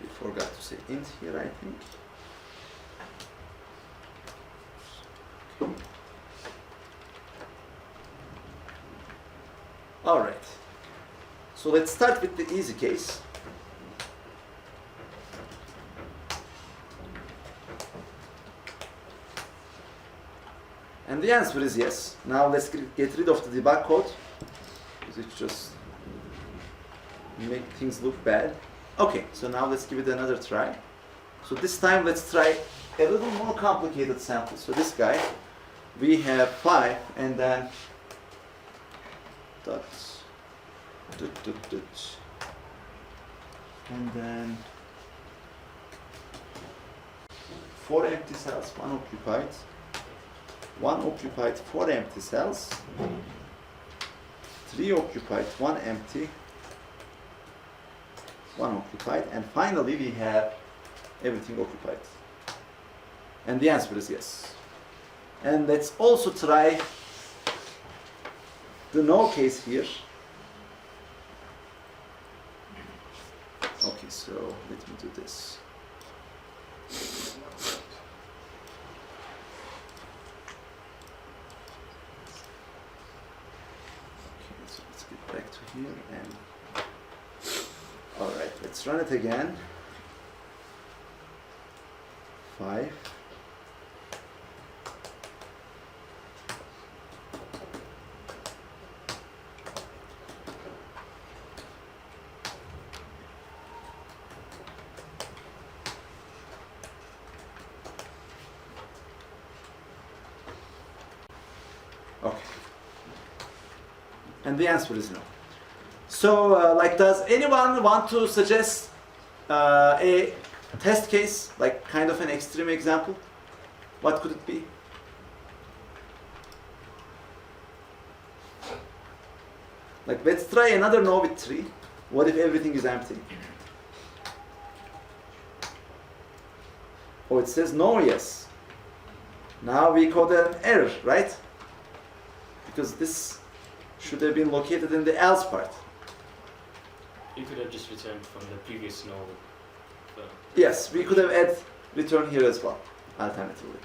Speaker 1: We forgot to say int here, I think. All right. So let's start with the easy case. And the answer is yes. Now let's get rid of the debug code, because it just make things look bad. Okay, so now let's give it another try. So this time let's try a little more complicated sample. So this guy, we have 5 and then dots, and then 4 empty cells, 1 occupied. 1 occupied, 4 empty cells, 3 occupied, 1 empty, 1 occupied, and finally we have everything occupied. And the answer is yes. And let's also try the no case here. Okay, so let me do this. Back to here and all right, let's run it again. 5. Okay. And the answer is no. So, like, does anyone want to suggest a test case, like kind of an extreme example? What could it be? Like, let's try another no with 3. What if everything is empty? Oh, it says no, yes. Now we code an error, right? Because this should have been located in the else part.
Speaker 3: You could have just returned from the previous no.
Speaker 1: Yes, we could have added return here as well, alternatively.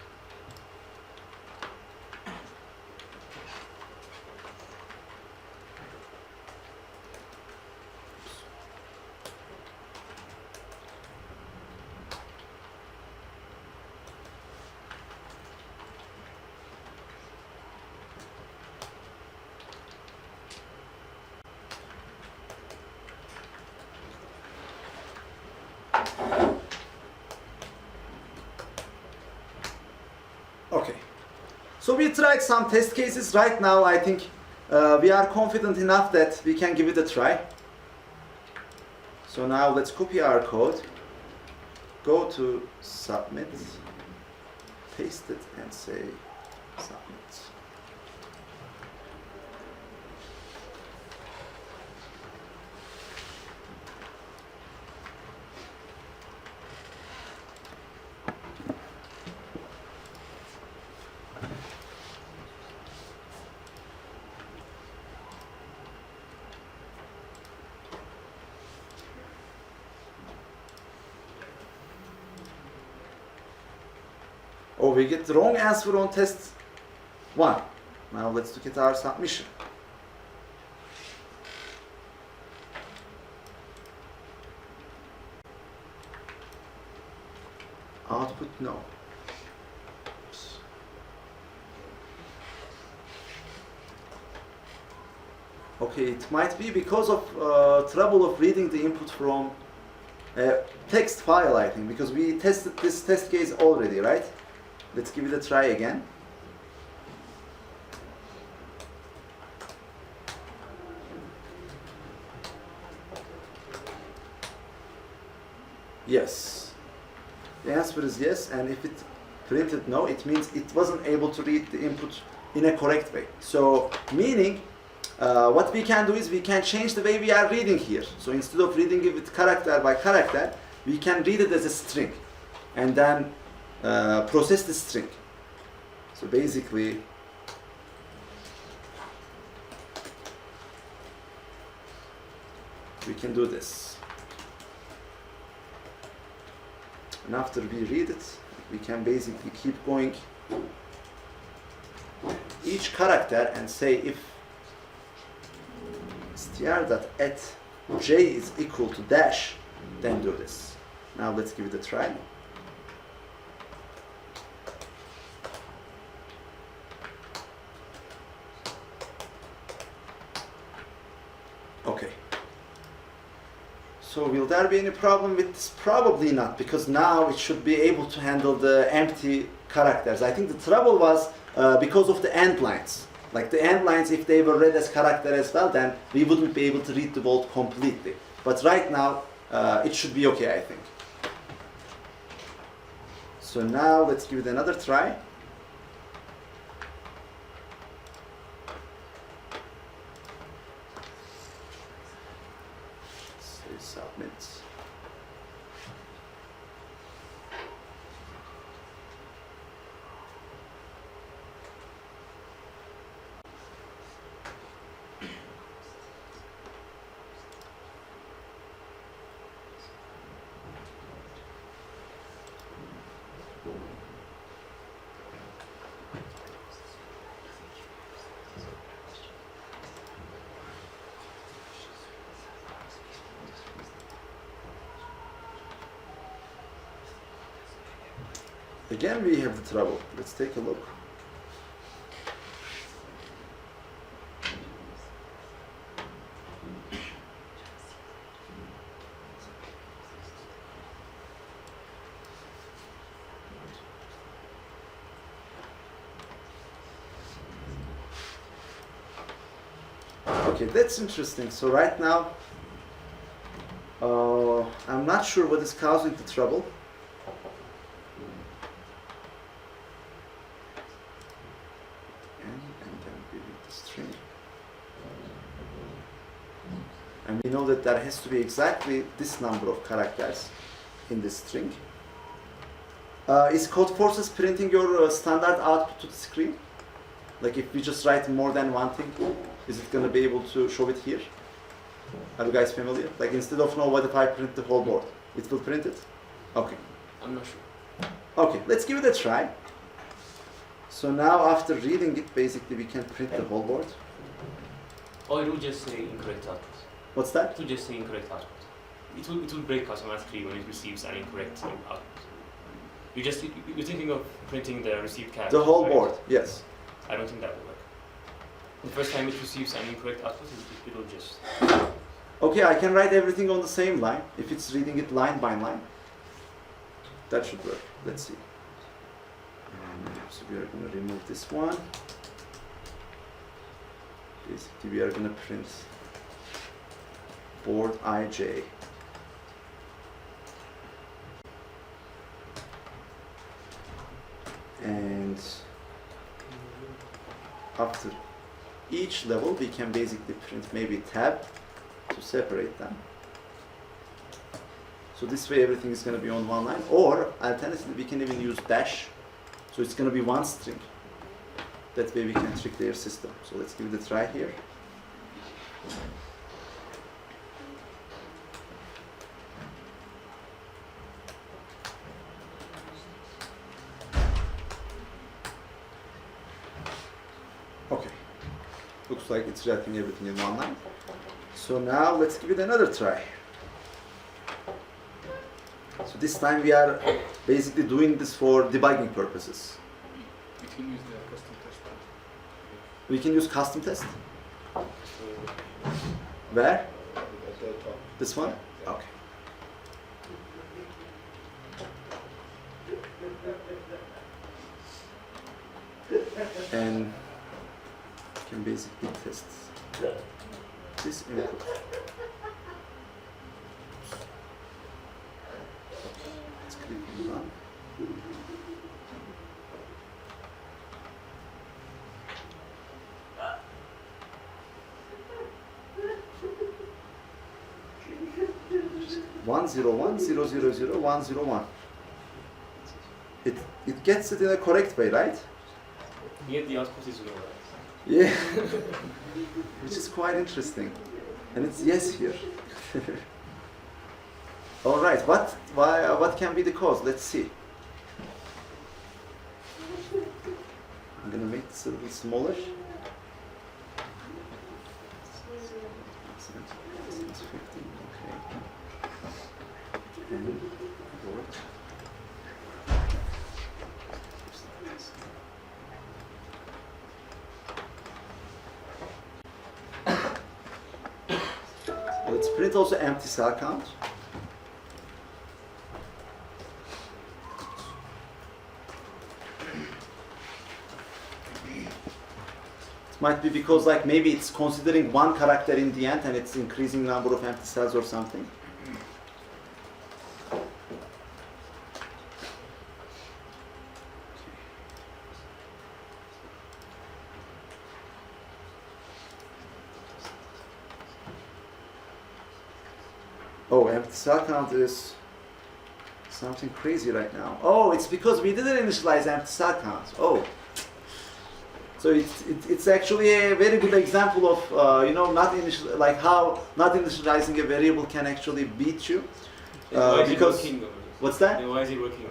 Speaker 1: Okay, so we tried some test cases. Right now I think we are confident enough that we can give it a try. So now let's copy our code, go to submit, paste it and say submit. Oh, we get the wrong answer on test 1. Now let's look at our submission. output, no. Okay, it might be because of trouble of reading the input from a text file, I think, because we tested this test case already, right? Let's give it a try again. Yes. The answer is yes, and if it printed no, it means it wasn't able to read the input in a correct way. So, meaning, what we can do is we can change the way we are reading here. So instead of reading it with character by character, we can read it as a string and then process the string. So basically, we can do this. And after we read it, we can basically keep going each character and say if str.at j is equal to dash, then do this. Now let's give it a try. Okay. So will there be any problem with this? Probably not, because now it should be able to handle the empty characters. I think the trouble was because of the end lines. Like the end lines, if they were read as character as well, then we wouldn't be able to read the bolt completely. But right now, it should be okay, I think. So now let's give it another try. Say submit. Again, we have the trouble. Let's take a look. Okay, that's interesting. So right now, I'm not sure what is causing the trouble. And we know that there has to be exactly this number of characters in this string. Is Codeforces printing your standard output to the screen? Like if we just write more than one thing, is it going to be able to show it here? Are you guys familiar? Like instead of no, what if I print the whole board? It will print it? Okay.
Speaker 3: I'm not sure.
Speaker 1: Okay, let's give it a try. So now after reading it, basically we can print the whole board.
Speaker 3: Or it will just say incorrect output.
Speaker 1: What's that?
Speaker 3: It will just say incorrect output. It will break automatically when it receives an incorrect output. You're thinking of printing the received character.
Speaker 1: The whole
Speaker 3: right?
Speaker 1: board, yes.
Speaker 3: I don't think that will work. The first time it receives an incorrect output, it will just...
Speaker 1: Okay, I can write everything on the same line. If it's reading it line by line, that should work. Let's see. So we are going to remove this one. Basically, we are going to print board IJ. And after each level, we can basically print maybe tab to separate them. So this way everything is going to be on one line, or alternatively we can even use dash, so it's going to be one string. That way we can trick their system. So let's give it a try here. Okay, looks like it's writing everything in one line. So now let's give it another try. So So this time we are basically doing this for debugging purposes.
Speaker 3: You can use the custom test.
Speaker 1: We can use custom test.
Speaker 3: So,
Speaker 1: Where? This one? Okay. And can basically test this input. Let's click on run. One zero one zero zero zero 101. It gets it in a correct way, right?
Speaker 3: yet the output is 0, right?
Speaker 1: Yeah, which is quite interesting, and it's yes here. All right, what can be the cause? Let's see. I'm gonna make this a little smaller. It's 15, okay. And board. Let's print also empty cell count. It might be because like maybe it's considering one character in the end and it's increasing number of empty cells or something. Oh, empty cell count is something crazy right now. Oh, it's because we didn't initialize empty cell count. Oh. So it's actually a very good example of like how not initializing a variable can actually beat you.
Speaker 3: Why is
Speaker 1: Because
Speaker 3: it working?
Speaker 1: what's that?
Speaker 3: Then why is it working?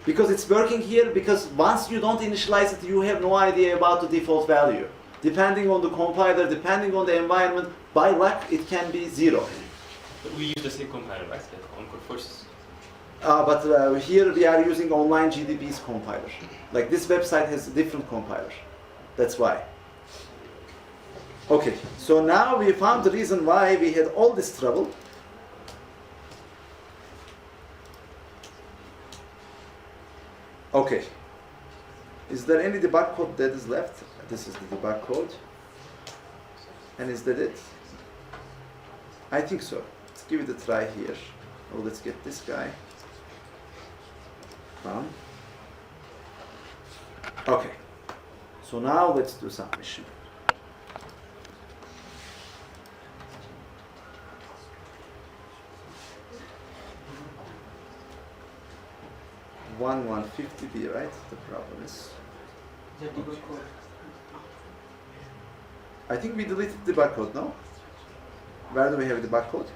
Speaker 1: Because it's working here. Because once you don't initialize it, you have no idea about the default value. Depending on the compiler, depending on the environment, by luck it can be 0.
Speaker 3: But we use the same compiler, right? The Encore Forces.
Speaker 1: But here we are using online GDB's compiler. Like this website has a different compiler. That's why. Okay, so now we found the reason why we had all this trouble. Okay. Is there any debug code that is left? This is the debug code. And is that it? I think so. Let's give it a try here. Oh, let's get this guy. Okay. So now let's do submission. One 150B, right? The problem is. I think we deleted the debug code, no? Where do we have the debug code?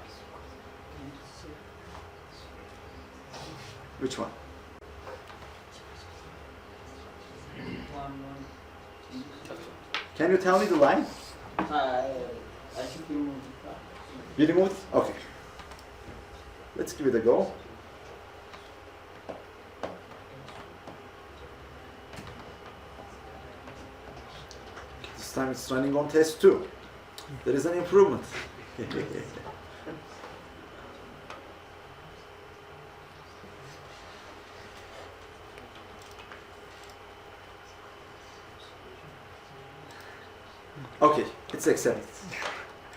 Speaker 1: Which one? Can you tell me the line?
Speaker 6: I think you moved.
Speaker 1: You removed it? Okay. Let's give it a go. This time it's running on test 2. There is an improvement. Okay, it's accepted.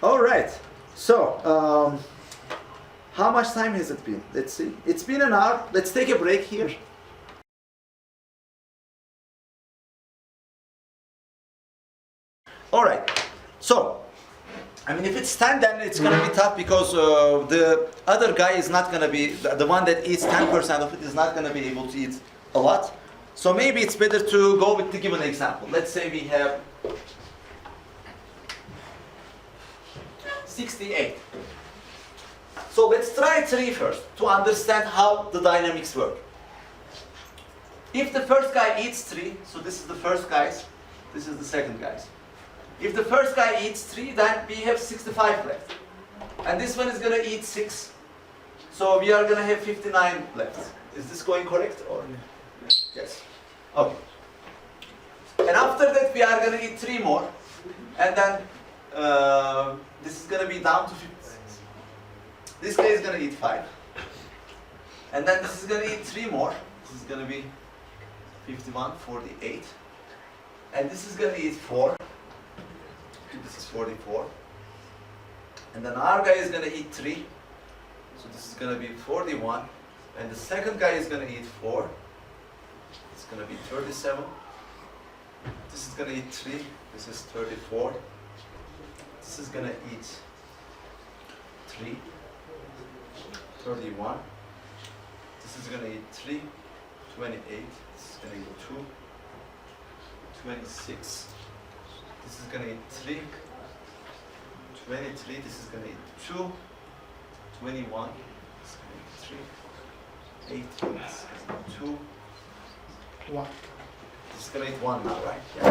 Speaker 1: All right. So, how much time has it been? Let's see. It's been an hour. Let's take a break here. All right. So, I mean, if it's 10, then it's going to be tough because the other guy is not going to be, the one that eats 10% of it is not going to be able to eat a lot. So maybe it's better to go with the given example. Let's say we have 68. So let's try 3 first to understand how the dynamics work. If the first guy eats 3, so this is the first guys, this is the second guys. If the first guy eats 3, then we have 65 left. And this one is going to eat 6. So we are going to have 59 left. Is this going correct or? Yes. Okay. And after that we are going to eat 3 more. And then this is going to be down to 56. This guy is going to eat 5. And then this is going to eat 3 more. This is going to be 51, 48. And this is going to eat 4. This is 44. And then our guy is going to eat 3. So this is going to be 41. And the second guy is going to eat 4. It's going to be 37. This is going to eat 3. This is 34. This is going to eat 3. 31. This is going to eat 3. 28. This is going to eat 2. 26. This is going to eat 3. 23. This is going to eat 2. 21. This is going to eat 3. 18. This is going to eat 2.
Speaker 5: 1.
Speaker 1: This is going to eat 1 now, right? Yeah.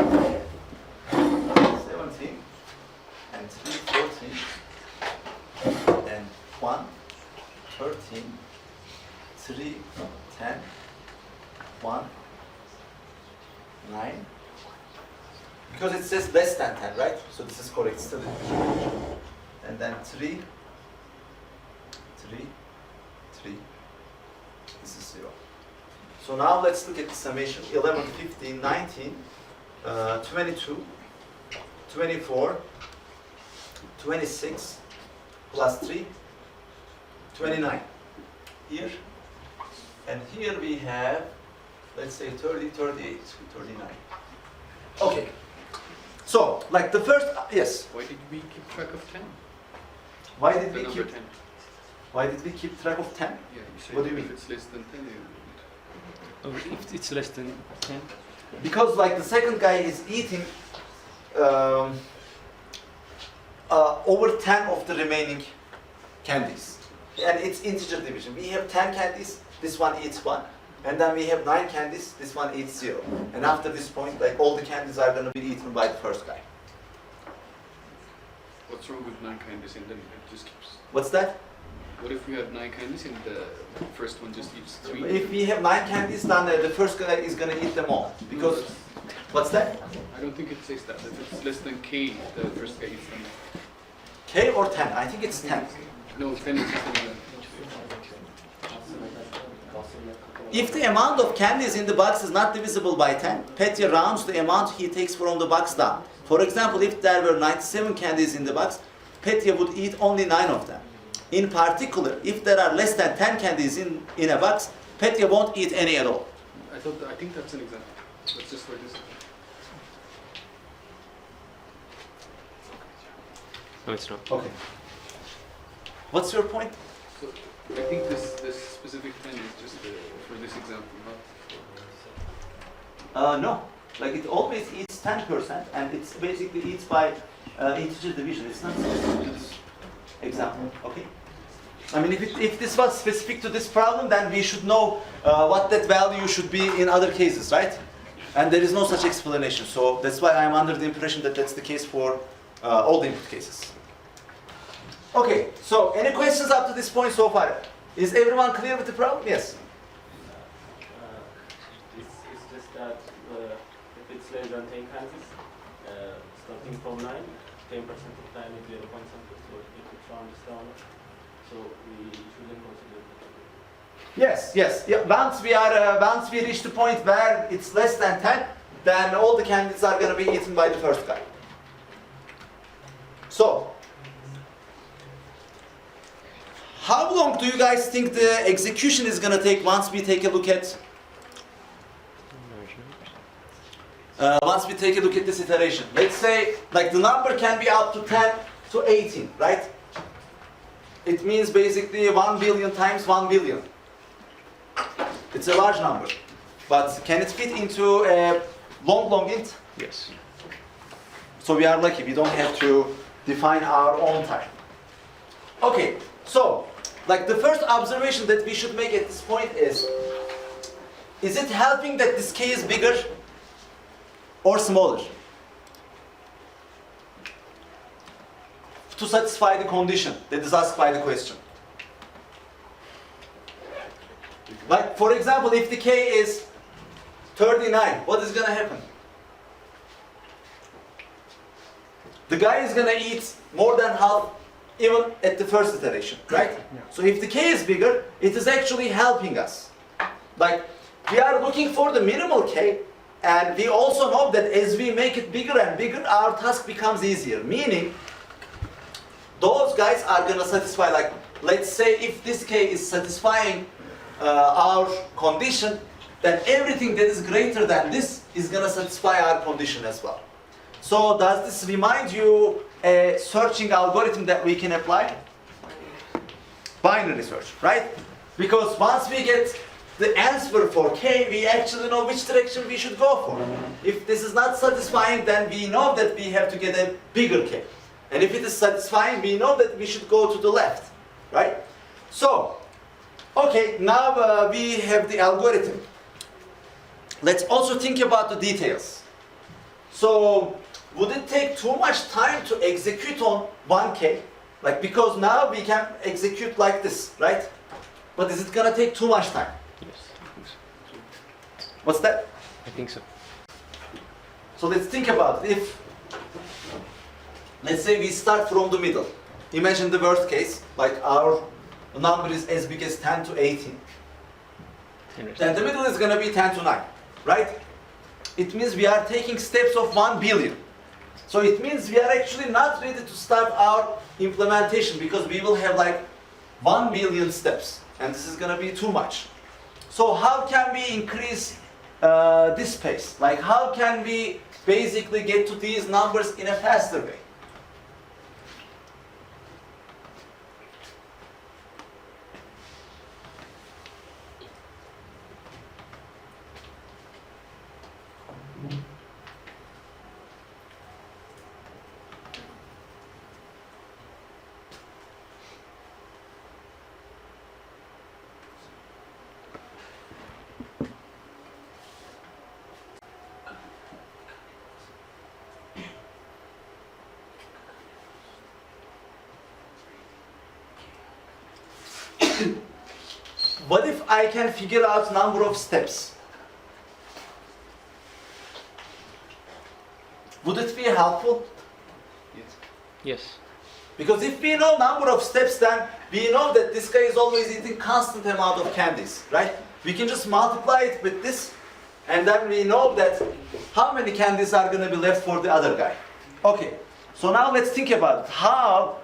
Speaker 1: 17. And 3, 14. And 1, 13. 3, 10. 1, 9. Because it says less than 10, right? So this is correct still. And then 3, 3, 3. This is 0. So now let's look at the summation. 11, 15, 19, 22, 24, 26, plus 3, 29. Here. And here we have, let's say 30, 38, 39. Okay. So, like the first, yes.
Speaker 7: Why did we keep track of 10?
Speaker 1: Why did
Speaker 7: The
Speaker 1: we
Speaker 7: number
Speaker 1: keep?
Speaker 7: 10.
Speaker 1: Why did we keep track of 10?
Speaker 7: Yeah, you said
Speaker 1: What do you
Speaker 7: if
Speaker 1: mean?
Speaker 7: it's less than 10, you
Speaker 3: If it's less than 10.
Speaker 1: Because like the second guy is eating over 10 of the remaining candies, and it's integer division. We have 10 candies. This one eats 1. And then we have 9 candies, this one eats 0. And after this point, like all the candies are going to be eaten by the first guy.
Speaker 7: What's wrong with 9 candies and then it just keeps...
Speaker 1: What's that?
Speaker 7: What if we have 9 candies and the first one just eats 3?
Speaker 1: If we have 9 candies, then the first guy is going to eat them all. Because, what's that?
Speaker 7: I don't think it says that. If it's less than K, the first guy eats them.
Speaker 1: K or 10? I think it's 10.
Speaker 7: No, 10 is just
Speaker 1: If the amount of candies in the box is not divisible by 10, Petya rounds the amount he takes from the box down. For example, if there were 97 candies in the box, Petya would eat only 9 of them. In particular, if there are less than 10 candies in a box, Petya won't eat any at all.
Speaker 7: I think that's an example. That's just for this.
Speaker 3: No, it's not.
Speaker 1: Okay. What's your point?
Speaker 7: So I think this specific 10 is just for this example, not...
Speaker 1: No. Like it always eats 10% and it's basically eats by integer division. It's not specific to this example, okay? I mean, if this was specific to this problem, then we should know what that value should be in other cases, right? And there is no such explanation. So that's why I'm under the impression that that's the case for all the input cases. Okay, so any questions up to this point so far? Is everyone clear with the problem? Yes.
Speaker 8: It's just that if it's less than 10 candies, starting from 9, 10% of time is 0 point something, so it could round this down. So we shouldn't consider that.
Speaker 1: Yes, yes. Yeah, once we reach the point where it's less than 10, then all the candies are going to be eaten by the first guy. So, how long do you guys think the execution is going to take once we take a look at this iteration? Let's say like the number can be up to 10 to 18, right? It means basically 1 billion times 1 billion. It's a large number. But can it fit into a long int?
Speaker 3: Yes.
Speaker 1: So we are lucky, we don't have to define our own type. Okay, so like the first observation that we should make at this point is it helping that this k is bigger or smaller to satisfy the condition that is asked by the question? Like, for example, if the k is 39, what is going to happen? The guy is going to eat more than half even at the first iteration, right? So if the k is bigger, it is actually helping us. Like, we are looking for the minimal k, and we also know that as we make it bigger and bigger, our task becomes easier. Meaning, those guys are going to satisfy, like, let's say if this k is satisfying our condition, then everything that is greater than this is going to satisfy our condition as well. So does this remind you a searching algorithm that we can apply? Binary search, right? Because once we get the answer for k, we actually know which direction we should go for. If this is not satisfying, then we know that we have to get a bigger k. And if it is satisfying, we know that we should go to the left, right? So, okay, now we have the algorithm. Let's also think about the details. So, would it take too much time to execute on 1k? Like, because now we can execute like this, right? But is it gonna take too much time?
Speaker 2: Yes, I think so.
Speaker 1: What's that?
Speaker 2: I think so.
Speaker 1: So let's think about it. If, let's say we start from the middle. Imagine the worst case, like our number is as big as 10 to 18. Then the middle is gonna be 10 to 9, right? It means we are taking steps of 1 billion. So it means we are actually not ready to start our implementation because we will have like 1 billion steps. And this is gonna be too much. So how can we increase this pace? Like, how can we basically get to these numbers in a faster way? What if I can figure out number of steps? Would it be helpful?
Speaker 2: Yes.
Speaker 1: Because if we know number of steps, then we know that this guy is always eating constant amount of candies, right? We can just multiply it with this, and then we know that how many candies are going to be left for the other guy. Okay, so now let's think about how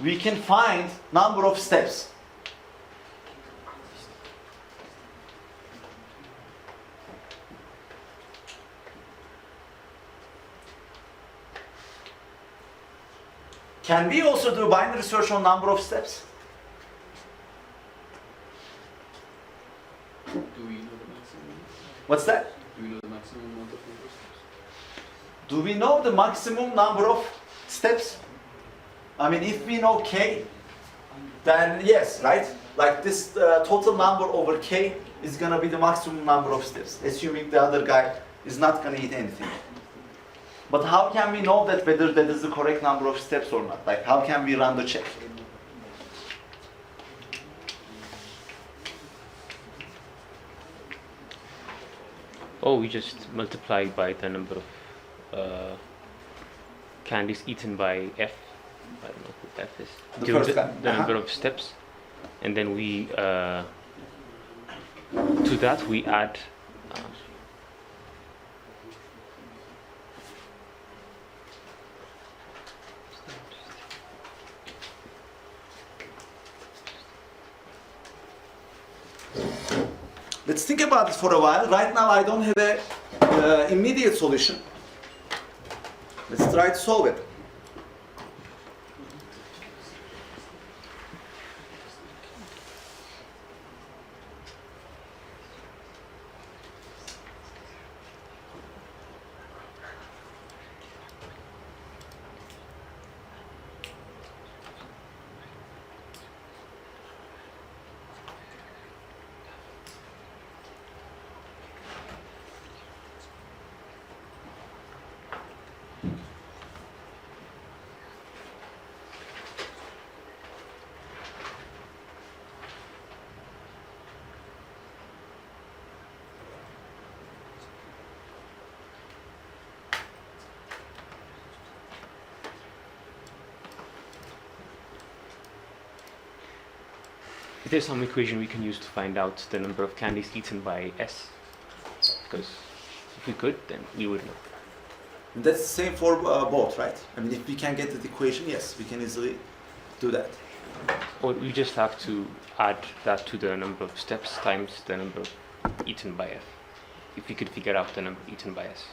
Speaker 1: we can find number of steps. Can we also do binary search on number of steps?
Speaker 7: Do we know the maximum?
Speaker 1: What's that?
Speaker 7: Do we know the maximum amount of number of steps?
Speaker 1: Do we know the maximum number of steps? I mean, if we know k, then yes, right? Like this total number over k is gonna be the maximum number of steps, assuming the other guy is not gonna eat anything. But how can we know that whether that is the correct number of steps or not? Like, how can we run the check?
Speaker 2: Oh, we just multiply by the number of candies eaten by f. I don't know who f is.
Speaker 1: The
Speaker 2: Divided
Speaker 1: first guy.
Speaker 2: the number of steps, and then we to that we add.
Speaker 1: Let's think about it for a while. Right now, I don't have a immediate solution. Let's try to solve it.
Speaker 3: There's some equation we can use to find out the number of candies eaten by S. Because if we could, then we would know.
Speaker 1: That's the same for both, right? I mean, if we can get the equation, yes, we can easily do that.
Speaker 3: Or we just have to add that to the number of steps times the number eaten by F. If we could figure out the number eaten by S.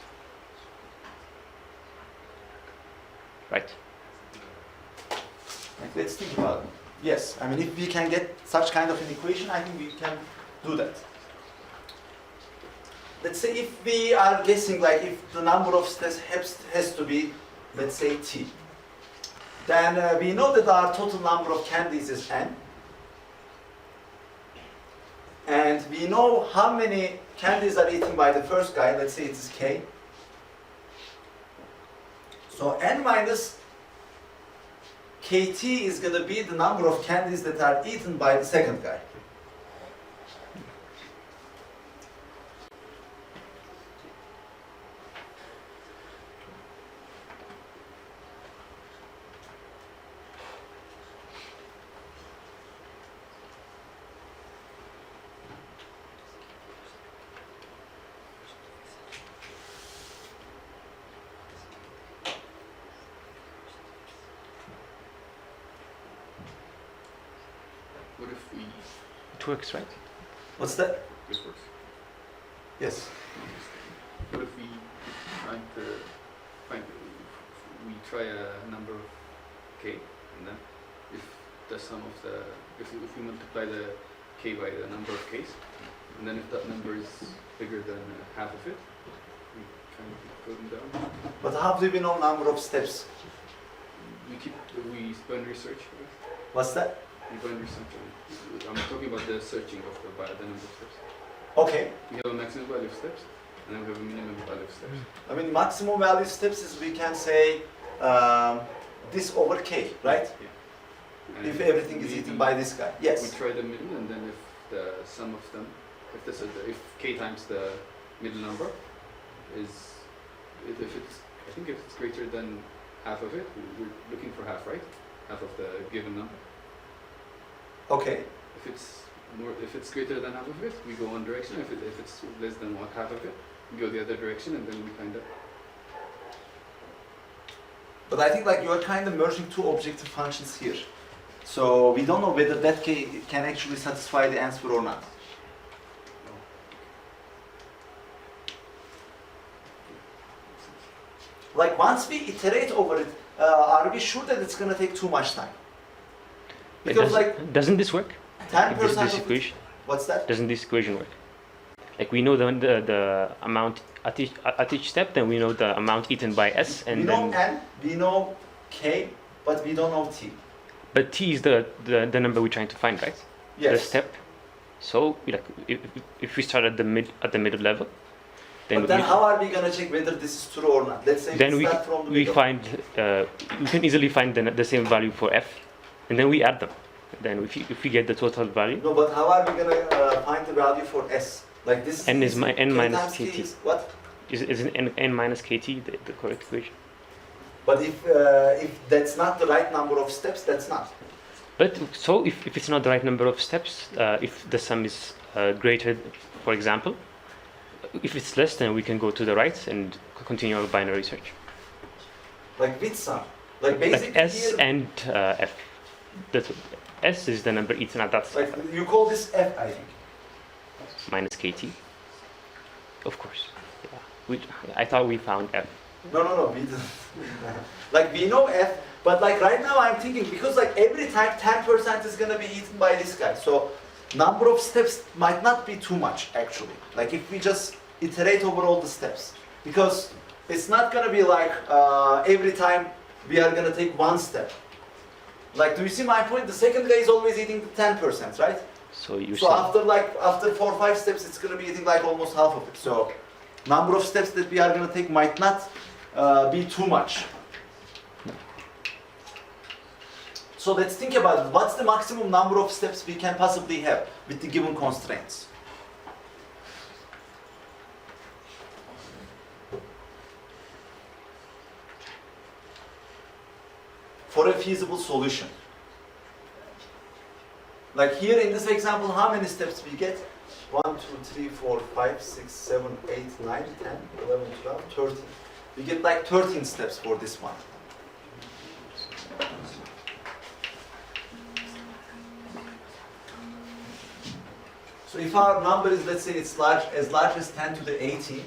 Speaker 3: Right?
Speaker 1: Like, let's think about it. Yes, I mean, if we can get such kind of an equation, I think we can do that. Let's say if we are guessing, like, if the number of steps has to be, let's say, t, then we know that our total number of candies is n. And we know how many candies are eaten by the first guy, let's say it is k. So n minus kt is going to be the number of candies that are eaten by the second guy.
Speaker 7: What if we...
Speaker 3: It works, right?
Speaker 1: What's that?
Speaker 7: This works.
Speaker 1: Yes.
Speaker 7: What if we we try a number of k, and then if the sum of the... If we multiply the k by the number of k's, and then if that number is bigger than half of it, we kind of go them down.
Speaker 1: But how do we know number of steps?
Speaker 7: We binary search.
Speaker 1: What's that?
Speaker 7: We binary search. I'm talking about the searching of the number of steps.
Speaker 1: Okay.
Speaker 7: We have a maximum value of steps, and then we have a minimum value of steps.
Speaker 1: I mean, maximum value steps is, we can say, this over k, right?
Speaker 7: Yeah. And
Speaker 1: If everything is eaten by this guy. Yes.
Speaker 7: We try the middle, and then if the sum of them, if k times the middle number is, if it's, I think if it's greater than half of it, we're looking for half, right? Half of the given number.
Speaker 1: Okay.
Speaker 7: If it's greater than half of it, we go one direction. If it's less than half of it, we go the other direction, and then we kind of.
Speaker 1: But I think, like, you are kind of merging two objective functions here. So we don't know whether that k can actually satisfy the answer or not. Like, once we iterate over it, are we sure that it's going to take too much time? Because, like,
Speaker 3: doesn't this work?
Speaker 1: 10%
Speaker 3: This
Speaker 1: of
Speaker 3: equation?
Speaker 1: What's that?
Speaker 3: Doesn't this equation work? Like, we know the amount at each step, then we know the amount eaten by S, and
Speaker 1: we know
Speaker 3: then
Speaker 1: n, we know k, but we don't know t.
Speaker 3: but T is the number we're trying to find, right?
Speaker 1: Yes.
Speaker 3: The step. So like if we start at the middle level, then
Speaker 1: But then how are we going to check whether this is true or not? Let's say
Speaker 3: then
Speaker 1: we
Speaker 3: we
Speaker 1: start from the
Speaker 3: we
Speaker 1: middle.
Speaker 3: find we can easily find the same value for F, and then we add them. Then if we get the total value,
Speaker 1: No, but how are we going to find the value for s? Like, this
Speaker 3: n is n
Speaker 1: k
Speaker 3: minus
Speaker 1: times k
Speaker 3: kt.
Speaker 1: is what?
Speaker 3: Isn't n minus kt the correct equation?
Speaker 1: But if that's not the right number of steps, that's not.
Speaker 3: But so if it's not the right number of steps, if the sum is greater, for example, if it's less, then we can go to the right and continue our binary search.
Speaker 1: Like, which sum? Like, basically
Speaker 3: Like S
Speaker 1: here,
Speaker 3: and F. S is the number eaten at that step,
Speaker 1: like, you call this f, I think.
Speaker 3: minus kt. Of course. Yeah. I thought we found F.
Speaker 1: No, we didn't. Like, we know f, but like right now I'm thinking, because like every time 10% is gonna be eaten by this guy, so number of steps might not be too much actually. Like, if we just iterate over all the steps, because it's not gonna be like every time we are gonna take one step. Like, do you see my point? The second guy is always eating the 10%, right?
Speaker 3: So you
Speaker 1: So after 4 or 5 steps, it's gonna be eating like almost half of it. So number of steps that we are gonna take might not be too much. So let's think about it. What's the maximum number of steps we can possibly have with the given constraints? For a feasible solution. Like here in this example, how many steps we get? 1, 2, 3, 4, 5, 6, 7, 8, 9, 10, 11, 12, 13. We get like 13 steps for this one. So if our number is, let's say it's large as 10 to the 18,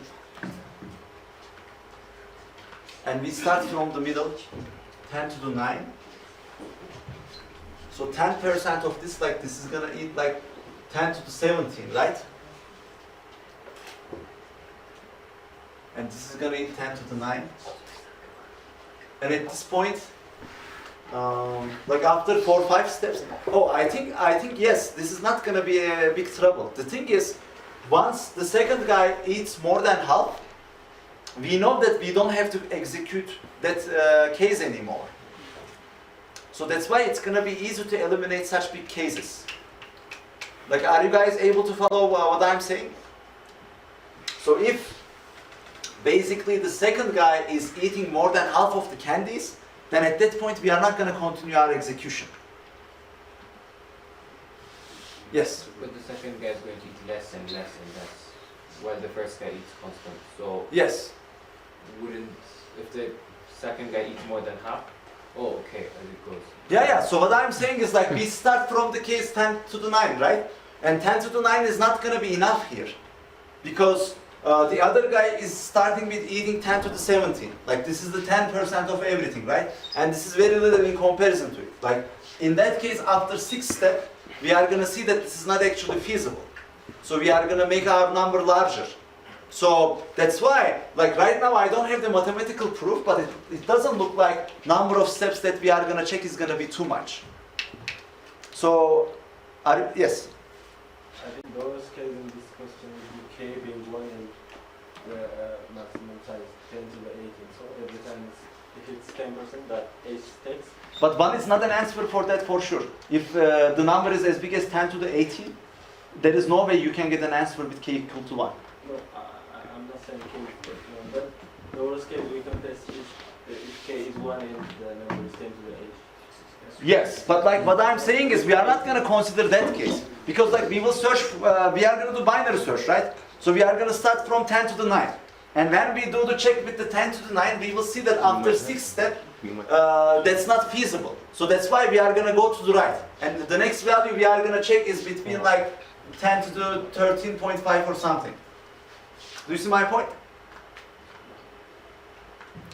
Speaker 1: and we start from the middle, 10 to the 9, so 10% of this, like this is gonna eat like 10 to the 17, right? And this is gonna eat 10 to the 9. And at this point, like after 4 or 5 steps, oh, I think yes, this is not gonna be a big trouble. The thing is, once the second guy eats more than half, we know that we don't have to execute that case anymore. So that's why it's gonna be easy to eliminate such big cases. Like, are you guys able to follow what I'm saying? So if basically the second guy is eating more than half of the candies, then at that point we are not going to continue our execution. Yes?
Speaker 2: But the second guy is going to eat less and less and less, while the first guy eats constant. So
Speaker 1: Yes.
Speaker 2: wouldn't, if the second guy eats more than half, oh, okay, as it goes.
Speaker 1: Yeah. So what I'm saying is, like, we start from the case 10 to the 9, right? And 10 to the 9 is not going to be enough here. Because the other guy is starting with eating 10 to the 17. Like, this is the 10% of everything, right? And this is very little in comparison to it. Like, in that case, after 6 steps, we are going to see that this is not actually feasible. So we are going to make our number larger. So that's why, like right now, I don't have the mathematical proof, but it doesn't look like number of steps that we are going to check is going to be too much. So, yes?
Speaker 8: I think the worst case in this question would be k being 1 and the maximum size 10 to the 18. So every time if it's 10%, that 8 steps.
Speaker 1: But 1 is not an answer for that for sure. If the number is as big as 10 to the 18, there is no way you can get an answer with k equal to 1.
Speaker 8: No, I'm not saying k is 1, but the worst case we can test is if k is 1 and the number is 10 to the 8.
Speaker 1: Yes, but like what I'm saying is we are not going to consider that case. Because like we will search, we are going to do binary search, right? So we are going to start from 10 to the 9. And when we do the check with the 10 to the 9, we will see that after 6 steps, that's not feasible. So that's why we are going to go to the right. And the next value we are going to check is between like 10 to the 13.5 or something. Do you see my point?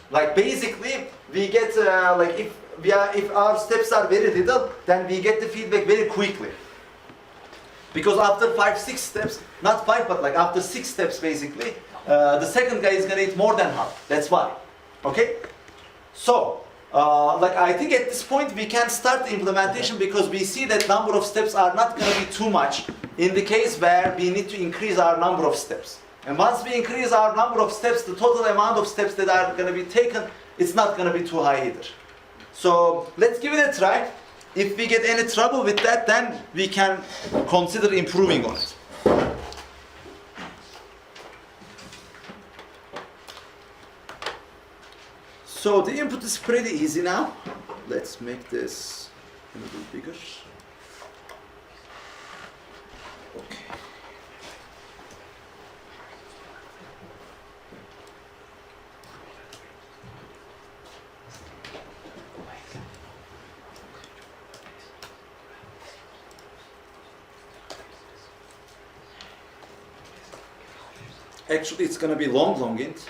Speaker 1: Like basically, we get like if our steps are very little, then we get the feedback very quickly. Because after 5-6 steps, not 5 but like after 6 steps basically, the second guy is gonna eat more than half. That's why. Okay? So, like I think at this point we can start the implementation because we see that number of steps are not gonna be too much in the case where we need to increase our number of steps. And once we increase our number of steps, the total amount of steps that are gonna be taken, it's not gonna be too high either. So, let's give it a try. If we get any trouble with that, then we can consider improving on it. So the input is pretty easy now. Let's make this a little bigger. Okay. Actually, it's going to be long int.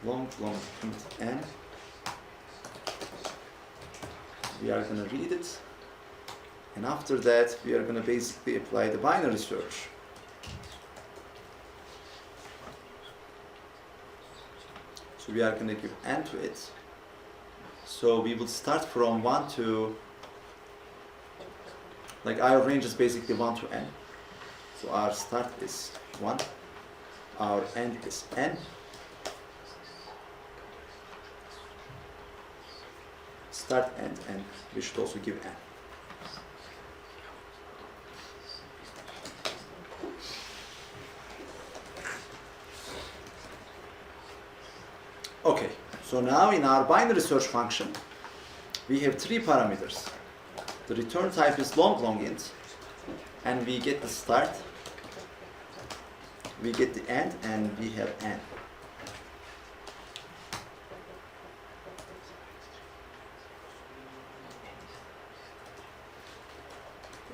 Speaker 1: Long int n. We are going to read it. And after that, we are going to basically apply the binary search. So we are going to give n to it. So we will start from 1 to, like our range is basically 1 to n. So our start is 1, our end is n. Start end, and we should also give n. Okay, so now in our binary search function, we have 3 parameters. the return type is long int, and we get the start, we get the end, and we have n.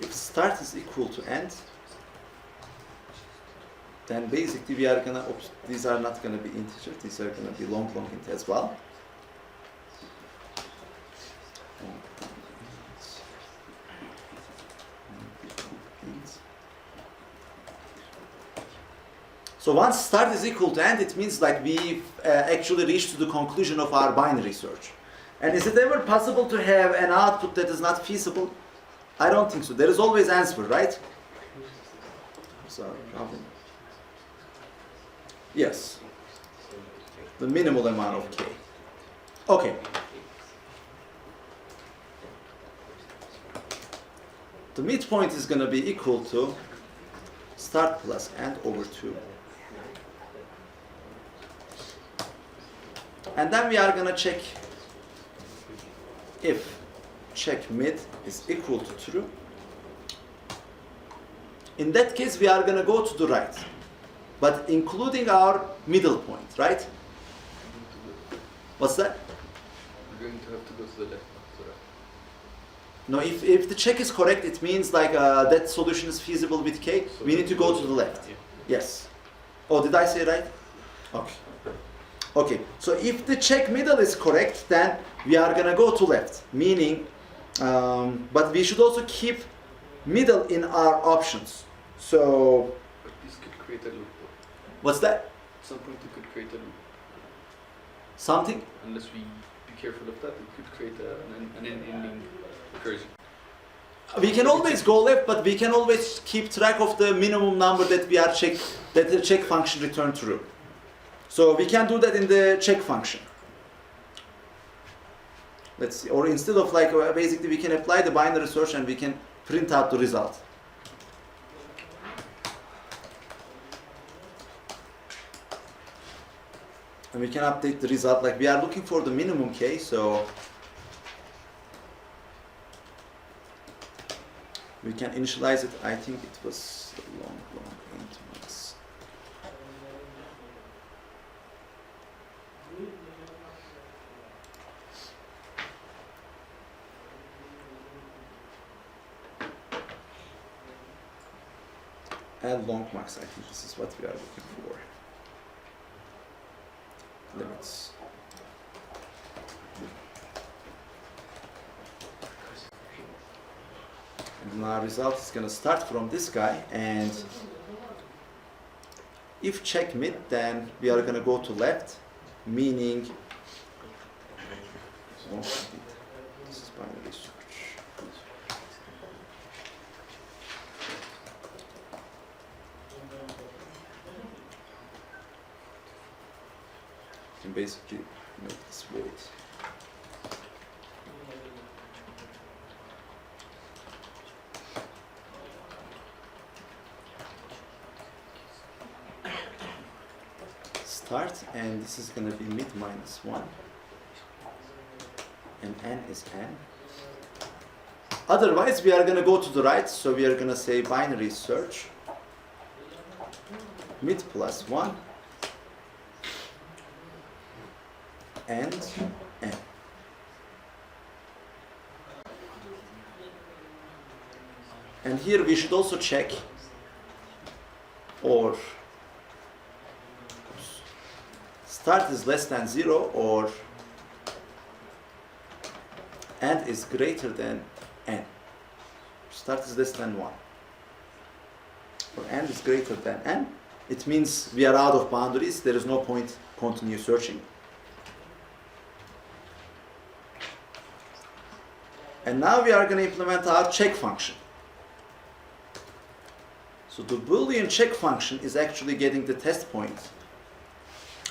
Speaker 1: If start is equal to end, then basically we are gonna, oops, these are not gonna be integer, these are gonna be long int as well. So once start is equal to end, it means like we've actually reached to the conclusion of our binary search. And is it ever possible to have an output that is not feasible? I don't think so. There is always answer, right? So, problem. Yes. The minimal amount of k. Okay. The midpoint is going to be equal to start plus end over 2. And then we are going to check if check mid is equal to true. In that case, we are going to go to the right, but including our middle point, right? What's that?
Speaker 7: We're going to have to go to the left.
Speaker 1: No, if the check is correct, it means like that solution is feasible with k. We need to go to the left. Yes. Oh, did I say right? Okay. Okay, so if the check middle is correct, then we are going to go to left, meaning, but we should also keep middle in our options. So,
Speaker 7: But this could create a loop.
Speaker 1: what's that?
Speaker 7: At some point, it could create a loop.
Speaker 1: Something?
Speaker 7: Unless we be careful of that, it could create an ending recursion.
Speaker 1: We can always go left, but we can always keep track of the minimum number that we are that the check function return true. So we can do that in the check function. Let's see, or instead of like basically we can apply the binary search and we can print out the result. And we can update the result, like we are looking for the minimum k, so we can initialize it. I think it was long int max. And long max, I think this is what we are looking for. Limits. And our result is going to start from this guy, and if check mid, then we are going to go to left, meaning this is binary search. You can basically make this void. Start, and this is going to be mid minus 1, and n is n. Otherwise, we are going to go to the right, so we are going to say binary search mid plus 1 and n. And here we should also check, or start is less than 0 or end is greater than n. Start is less than 1 or end is greater than n. It means we are out of boundaries. There is no point continue searching. And now we are going to implement our check function. So the Boolean check function is actually getting the test point.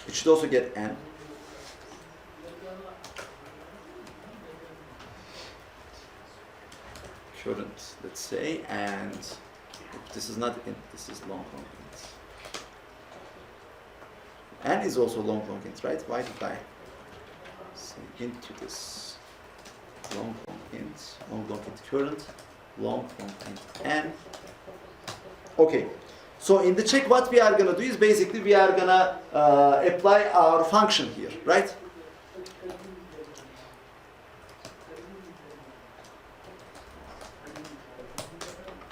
Speaker 1: It should also get n. Current, let's say, and this is not int, this is long int. N is also long int, right? Why did I say into this long int? int, long long int current, long int n. Okay, so in the check what we are gonna do is basically we are gonna apply our function here, right?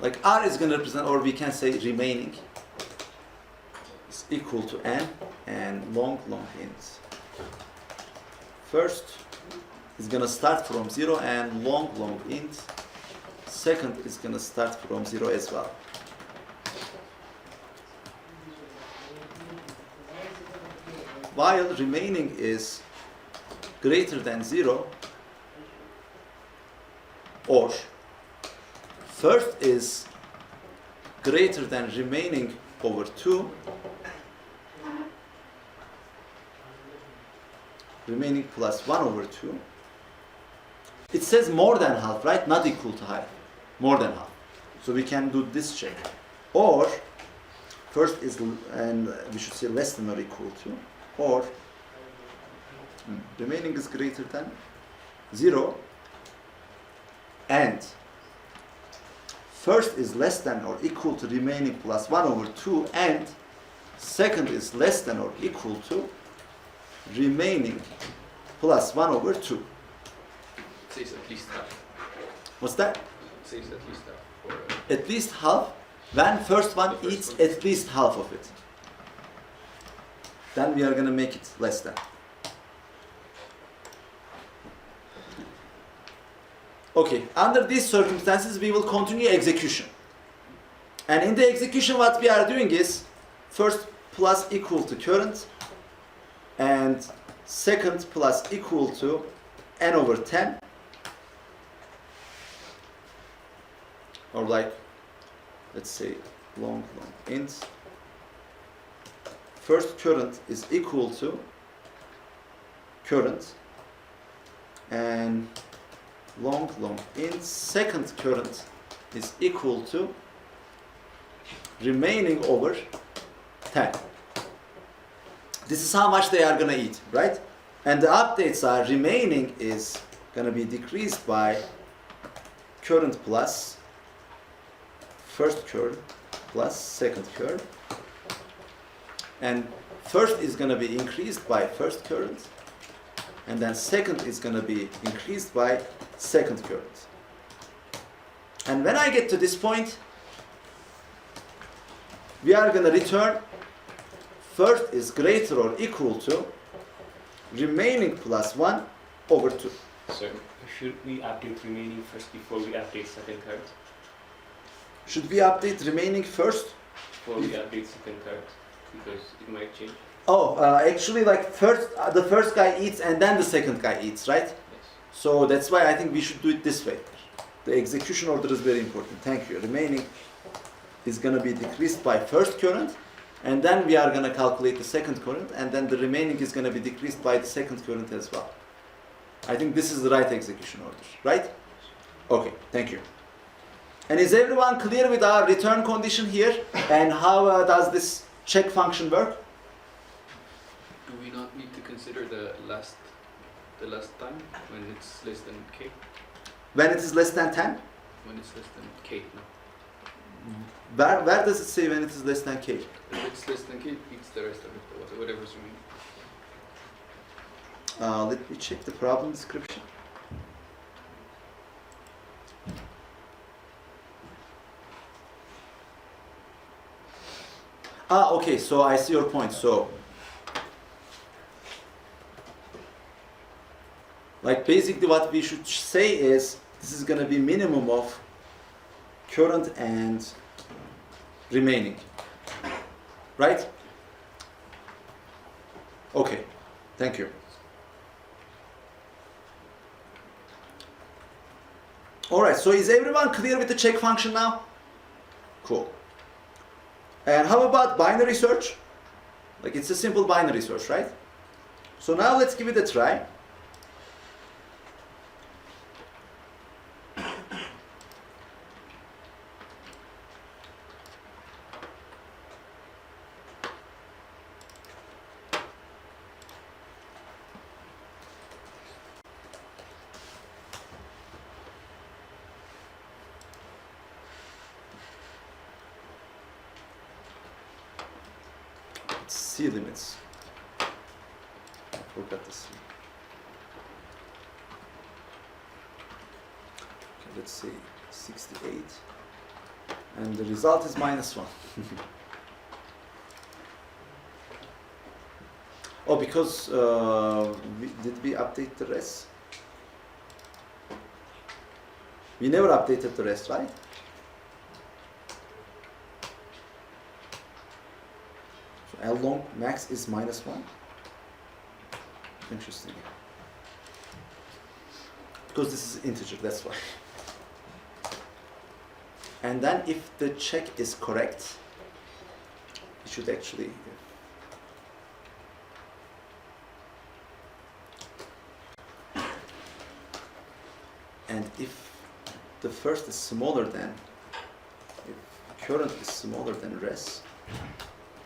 Speaker 1: Like r is gonna represent, or we can say remaining is equal to n and long int. First is gonna start from 0 and long int. Second is gonna start from 0 as well. While remaining is greater than 0, or first is greater than remaining over 2, remaining plus 1 over 2. It says more than half, right? Not equal to half. More than half. So we can do this check. Or first is, and we should say less than or equal to, or remaining is greater than 0, and first is less than or equal to remaining plus 1 over 2, and second is less than or equal to remaining plus 1 over 2.
Speaker 7: It says at least half.
Speaker 1: What's that?
Speaker 7: It says at least half. Or,
Speaker 1: At least half. When first one
Speaker 7: The first
Speaker 1: eats
Speaker 7: one.
Speaker 1: at least half of it, then we are going to make it less than. Okay, under these circumstances we will continue execution. And in the execution what we are doing is first plus equal to current, and second plus equal to n over 10, or like, let's say long int. First current is equal to current, and long int. Second current is equal to remaining over 10. This is how much they are going to eat, right? And the updates are remaining is going to be decreased by current plus first curve plus second curve, and first is going to be increased by first current, and then second is going to be increased by second current. And when I get to this point, we are going to return first is greater or equal to remaining plus 1 over 2.
Speaker 3: So should we update remaining first before we update second card?
Speaker 1: Should we update remaining first?
Speaker 3: Before we update second card, because it might change.
Speaker 1: Oh, actually, like first, the first guy eats and then the second guy eats, right?
Speaker 3: Yes.
Speaker 1: So that's why I think we should do it this way. The execution order is very important. Thank you. Remaining is going to be decreased by first current, and then we are going to calculate the second current, and then the remaining is going to be decreased by the second current as well. I think this is the right execution order, right? Okay, thank you. And is everyone clear with our return condition here, and how does this check function work?
Speaker 7: do we not need to consider the last time when it's less than k?
Speaker 1: When it is less than 10?
Speaker 7: When it's less than k, no.
Speaker 1: Where does it say when it is less than k?
Speaker 7: If it's less than k, it's the rest of it, whatever's remaining.
Speaker 1: Let me check the problem description. Okay, so I see your point. So, like basically what we should say is, this is going to be minimum of current and remaining, right? Okay, thank you. Alright, so is everyone clear with the check function now? Cool. And how about binary search? Like it's a simple binary search, right? So now let's give it a try. C limits. I forgot the C. Okay, let's say 68. And the result is -1. Oh, because did we update the rest? We never updated the rest, right? So L long max is -1. Interesting. Because this is integer, that's why. And then if the check is correct, it should actually. And if the first is smaller than, if current is smaller than res,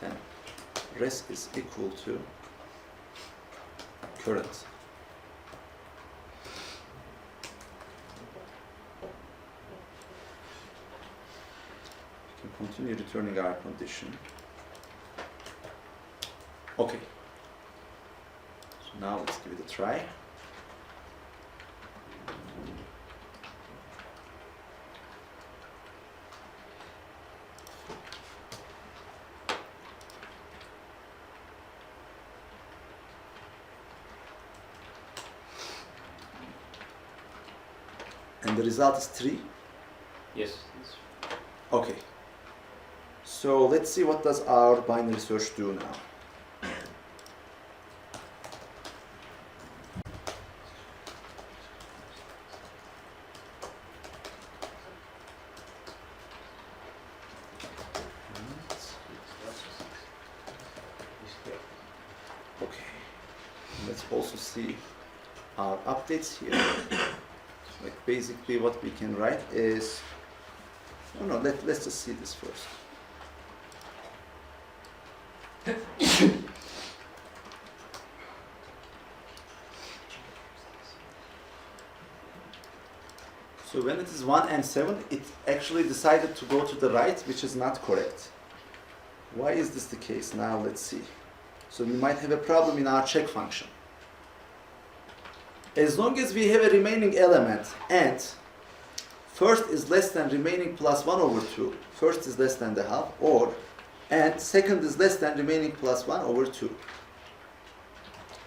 Speaker 1: then res is equal to current. We can continue returning our condition. Okay. So now let's give it a try. And the result is 3.
Speaker 2: Yes.
Speaker 1: Okay. So let's see what does our binary search do now. Okay. Let's also see our updates here. Like basically what we can write is, no, let's just see this first. So when it is 1 and 7, it actually decided to go to the right, which is not correct. Why is this the case? Now let's see. So we might have a problem in our check function. As long as we have a remaining element and first is less than remaining plus 1 over 2, first is less than the half, or and second is less than remaining plus 1 over 2,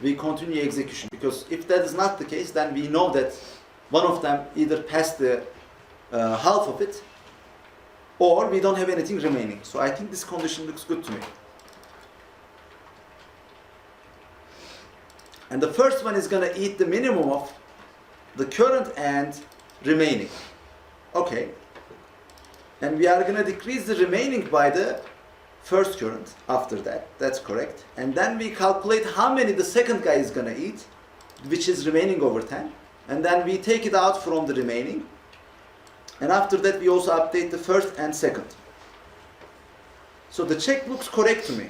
Speaker 1: we continue execution. Because if that is not the case, then we know that one of them either passed the half of it, or we don't have anything remaining. So I think this condition looks good to me. And the first one is going to eat the minimum of the current and remaining. Okay. And we are going to decrease the remaining by the first current after that. That's correct. And then we calculate how many the second guy is going to eat, which is remaining over 10. And then we take it out from the remaining. And after that we also update the first and second. So the check looks correct to me.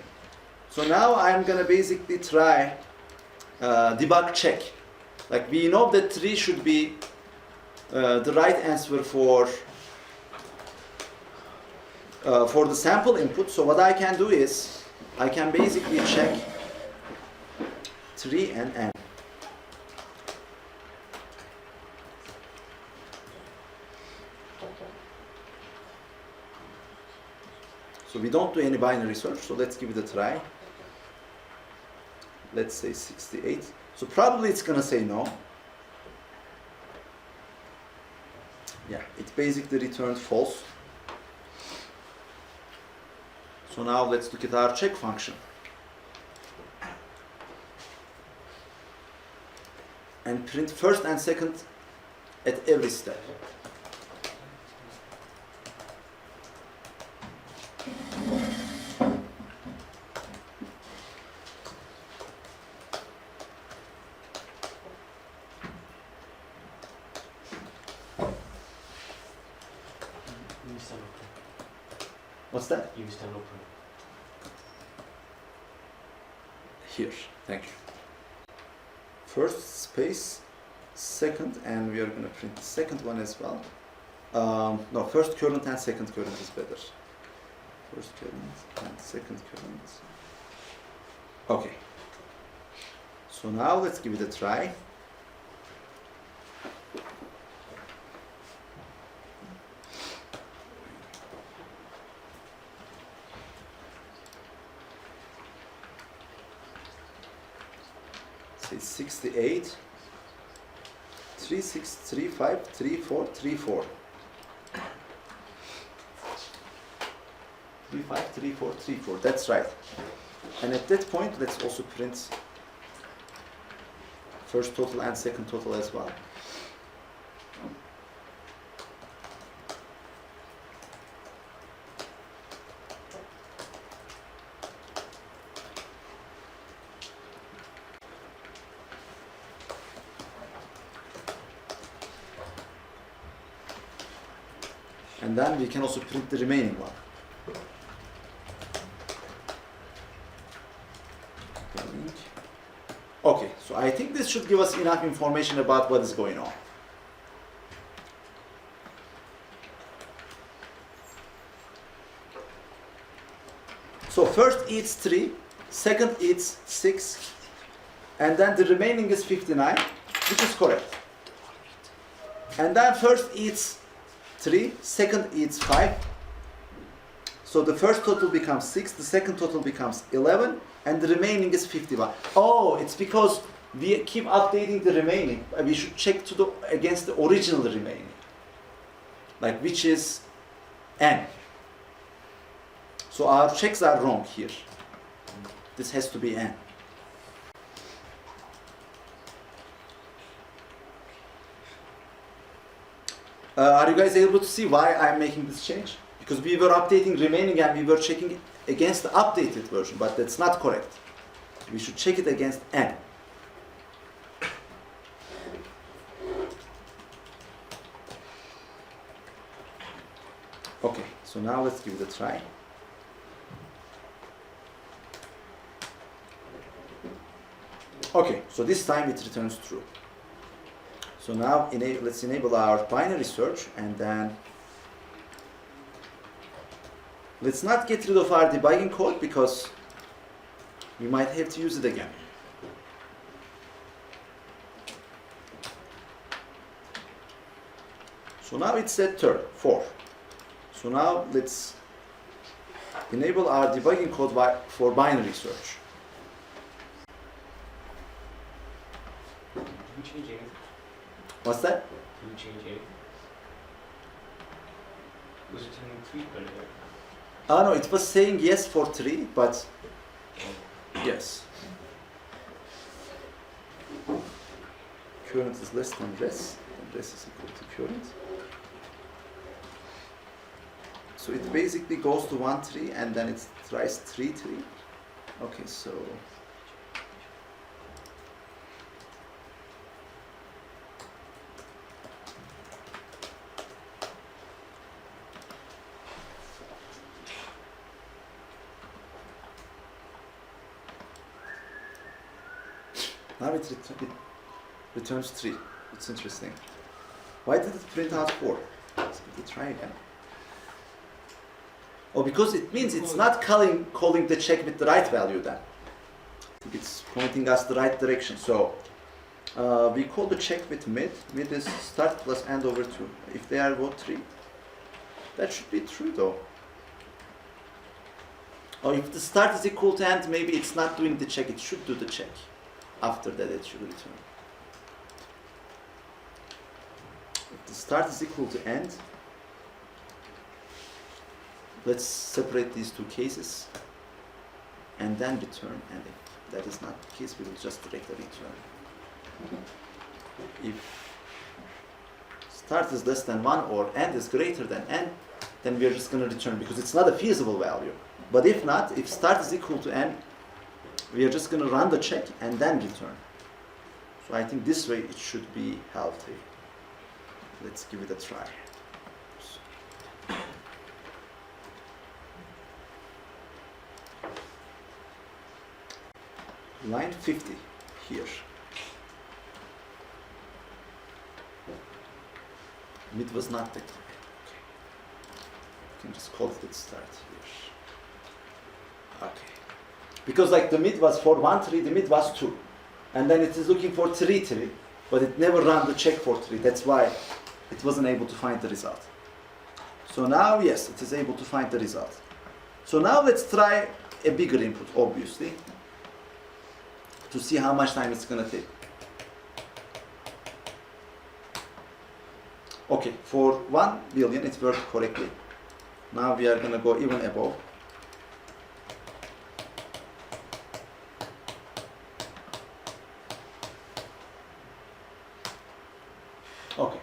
Speaker 1: So now I'm going to basically try debug check. Like we know that 3 should be the right answer for the sample input. So what I can do is I can basically check 3 and n. So we don't do any binary search, so let's give it a try. Let's say 68. So probably it's going to say no. Yeah, it basically returned false. So now let's look at our check function. And print first and second at every step. What's that?
Speaker 8: Use 10 open.
Speaker 1: Here, thank you. First space, second, and we are going to print the second one as well. No, first current and second current is better. First current and second current. Okay. So now let's give it a try. Say 68, 36, 35, 34, 34. 35, 34, 34. That's right. And at that point, let's also print first total and second total as well. And then we can also print the remaining one. Okay, so I think this should give us enough information about what is going on. So first eats 3, second eats 6, and then the remaining is 59, which is correct. And then first eats 3, second eats 5. So the first total becomes 6, the second total becomes 11, and the remaining is 51. Oh, it's because we keep updating the remaining. We should check against the original remaining, like which is n. So our checks are wrong here. This has to be n. Are you guys able to see why I'm making this change? Because we were updating remaining and we were checking against the updated version, but that's not correct. We should check it against n. Okay, so now let's give it a try. Okay, so this time it returns true. So now let's enable our binary search, and then let's not get rid of our debugging code because we might have to use it again. So now it's at 4. So now let's enable our debugging code for binary search.
Speaker 2: Did you change anything?
Speaker 1: What's that?
Speaker 2: Did you change anything? Was it turning 3 earlier?
Speaker 1: Oh no, it was saying yes for 3, but yes. Current is less than res, and res is equal to current. So it basically goes to 1, 3, and then it tries 3, 3. Okay, so now it returns 3. It's interesting. Why did it print out 4? Let's give it a try again. Oh, because it means it's not calling the check with the right value then. I think it's pointing us the right direction. So we call the check with mid. Mid is start plus end over 2. If they are both 3, that should be true though. Or if the start is equal to end, maybe it's not doing the check, it should do the check. After that it should return. If the start is equal to end, let's separate these two cases and then return, and if that is not the case, we will just directly return. If start is less than 1 or end is greater than n, then we are just going to return because it's not a feasible value. But if not, if start is equal to n, we are just going to run the check and then return. So I think this way it should be healthy. Let's give it a try. Line 50 here. Mid was not declared. You can just call it start here. Okay. Because like the mid was for 1 3, the mid was 2. And then it is looking for 3 3, but it never ran the check for 3. That's why it wasn't able to find the result. So now, yes, it is able to find the result. So now let's try a bigger input, obviously, to see how much time it's going to take. Okay, for 1 billion it worked correctly. Now we are going to go even above. Okay.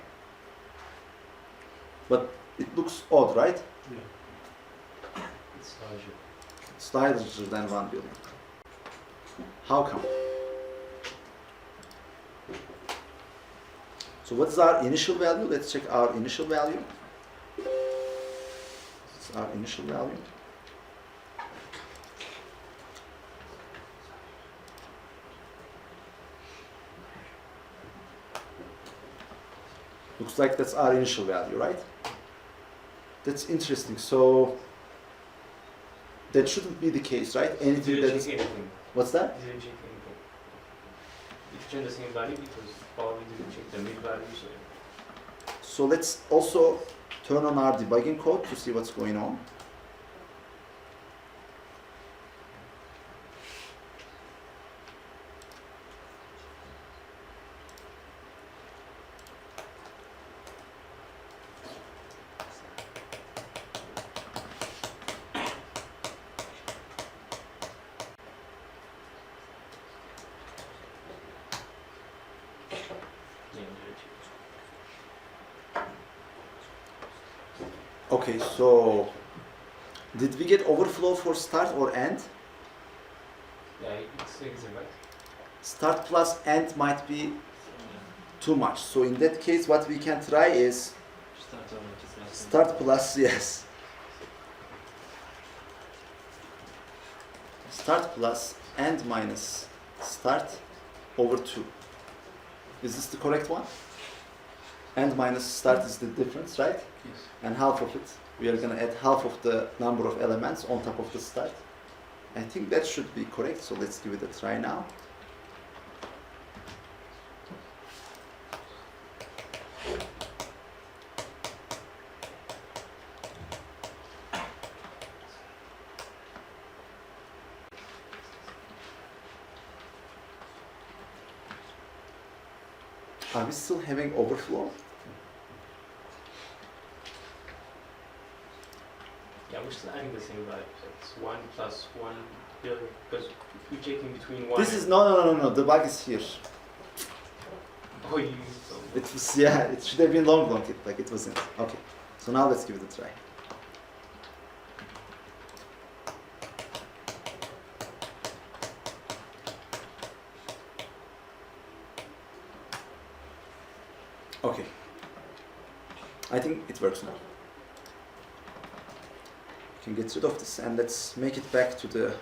Speaker 1: But it looks odd, right?
Speaker 8: Yeah. It's larger.
Speaker 1: It's larger than 1 billion. How come? So what is our initial value? Let's check our initial value. This is our initial value. Looks like that's our initial value, right? That's interesting. So that shouldn't be the case, right? Anything
Speaker 8: Did you
Speaker 1: that's
Speaker 8: check anything?
Speaker 1: what's that?
Speaker 8: Did you check anything? It changed the same value because probably didn't check the mid value.
Speaker 1: So let's also turn on our debugging code to see what's going on. Okay, so did we get overflow for start or end?
Speaker 8: Yeah, it's right.
Speaker 1: Start plus end might be too much. So in that case, what we can try is start plus, yes. Start plus end minus start over 2. Is this the correct one? End minus start is the difference, right?
Speaker 8: Yes.
Speaker 1: And half of it, we are going to add half of the number of elements on top of the start. I think that should be correct, so let's give it a try now. Are we still having overflow?
Speaker 8: Yeah, we're still adding the same value. So it's 1 plus 1 billion because we're checking between 1
Speaker 1: This is no. The bug is here.
Speaker 8: Oh, you used some.
Speaker 1: It was, yeah. It should have been long, like it wasn't. Okay. So now let's give it a try. Okay. I think it works now. We can get rid of this and let's make it back to the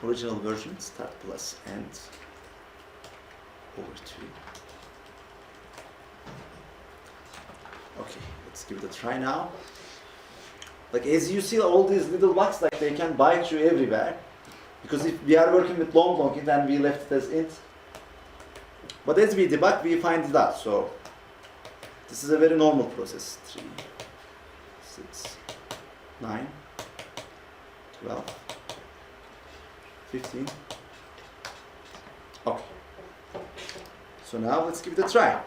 Speaker 1: original version. Start plus end over 2. Okay, let's give it a try now. Like as you see, all these little bugs, like they can bite you everywhere. Because if we are working with long int and we left it as int, but as we debug, we find it out. So this is a very normal process. 3, 6, 9, 12, 15. Okay. So now let's give it a try.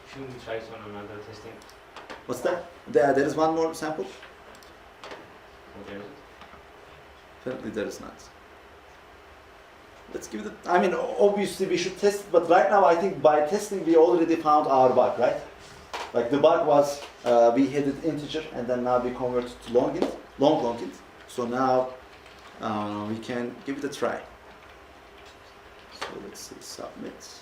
Speaker 8: Shouldn't we try it on another testing?
Speaker 1: What's that? There is one more sample.
Speaker 8: Or there isn't?
Speaker 1: Apparently there is not. Let's give it a, I mean, obviously we should test it, but right now I think by testing we already found our bug, right? Like the bug was, we had it integer and then now we converted to long int. So now we can give it a try. So let's say submit.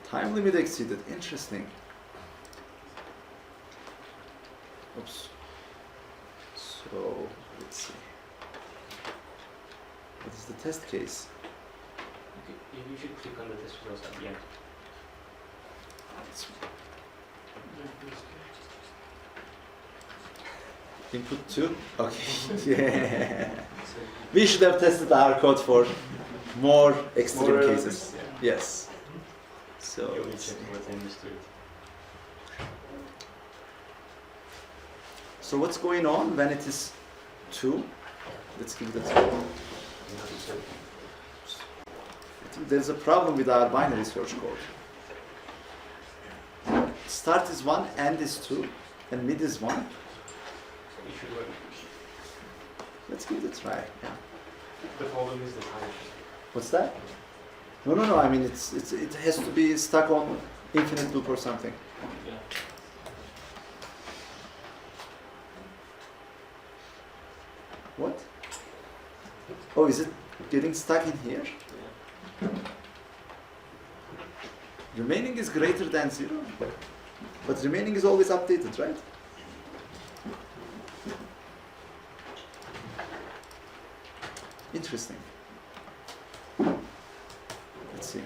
Speaker 1: Time limit exceeded. Interesting. Oops. So let's see. What is the test case?
Speaker 3: You should click on the test results at the end.
Speaker 1: Input 2? Okay. Yeah. We should have tested our code for more extreme cases. Yes. So
Speaker 3: You will
Speaker 1: let's
Speaker 3: check
Speaker 1: see.
Speaker 3: what's understood.
Speaker 1: So what's going on when it is 2? Let's give it a try. I think there's a problem with our binary search code. Start is 1, end is 2, and mid is 1.
Speaker 3: It should work.
Speaker 1: Let's give it a try. Yeah.
Speaker 3: The problem is the time.
Speaker 1: What's that? No. I mean, it has to be stuck on infinite loop or something.
Speaker 3: Yeah.
Speaker 1: What? Oh, is it getting stuck in here?
Speaker 3: Yeah.
Speaker 1: Remaining is greater than 0. But remaining is always updated, right? Interesting. Let's see.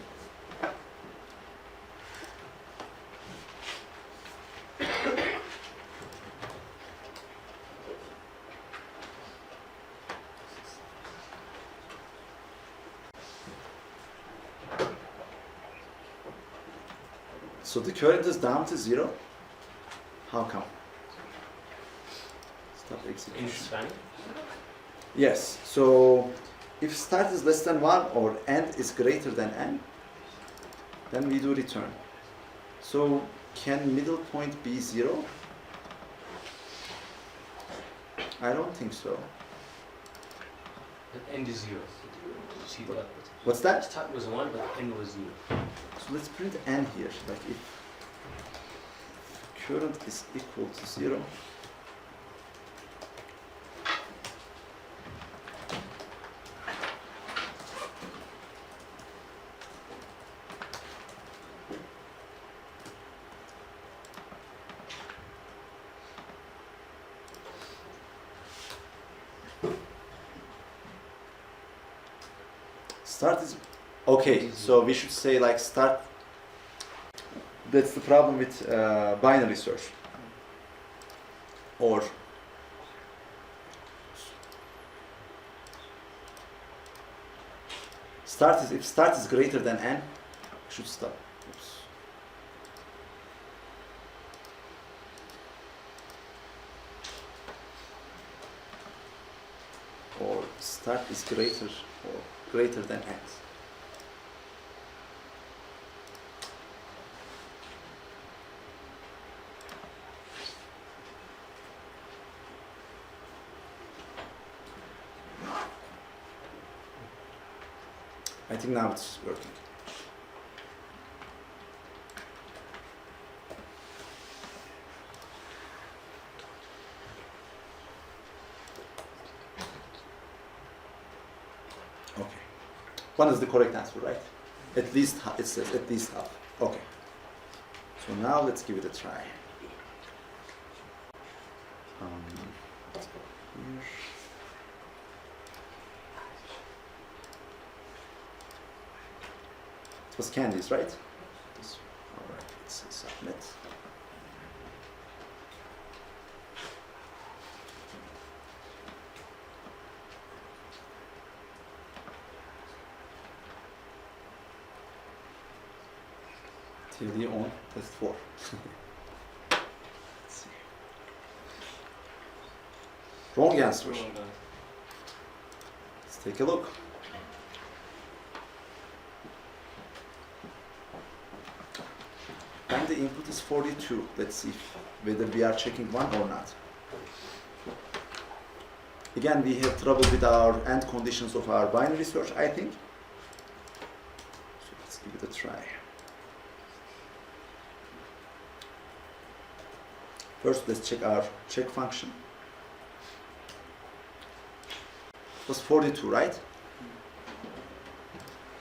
Speaker 1: So the current is down to 0. How come? Stop execution.
Speaker 3: Span.
Speaker 1: Yes. So if start is less than 1 or end is greater than n, then we do return. So can middle point be 0? I don't think so.
Speaker 3: The end is 0. See the output.
Speaker 1: What's that?
Speaker 3: Start was 1, but end was 0.
Speaker 1: So let's print n here. Like if current is equal to 0, start is okay. So we should say like start. That's the problem with binary search. Or start is if start is greater than n, should stop. Oops. Or start is greater than x. I think now it's working. Okay. 1 is the correct answer, right? At least it says at least half. Okay. So now let's give it a try. Let's go here. It was Candice, right? This, all right, let's say submit. TLD on test 4. Let's see. Wrong answer. Let's take a look. And the input is 42. Let's see whether we are checking 1 or not. Again, we have trouble with our end conditions of our binary search, I think. So let's give it a try. First, let's check our check function. It was 42, right?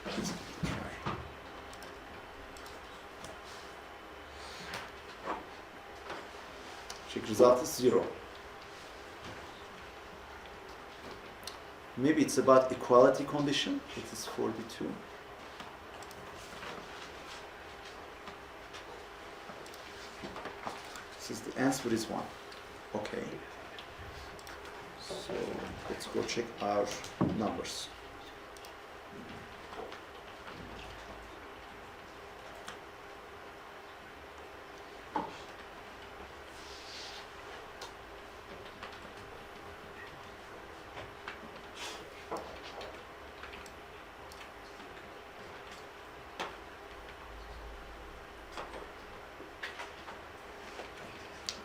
Speaker 1: Let's give it a try. result is 0. Maybe it's about equality condition. It is 42. Since the answer is 1. Okay. So let's go check our numbers.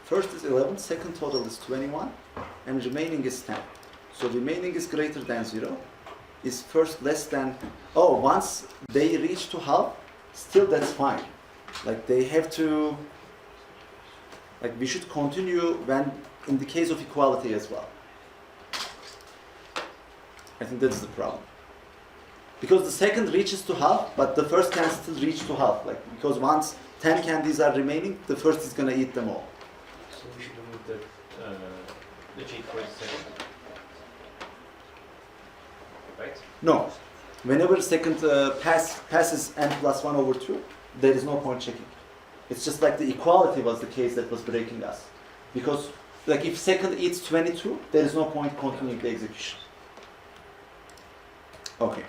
Speaker 1: First is 11, second total is 21, and remaining is 10. So remaining is greater than 0. Is first less than, oh, once they reach to half, still that's fine. Like they have to, like we should continue when, in the case of equality as well. I think that's the problem. Because the second reaches to half, but the first can still reach to half. Like, because once 10 candies are remaining, the first is gonna eat them all.
Speaker 3: So we should remove the cheat for the second. Right?
Speaker 1: No. Whenever second passes n plus 1 over 2, there is no point checking. It's just like the equality was the case that was breaking us. Because like if second eats 22, there is no point continuing the execution. Okay.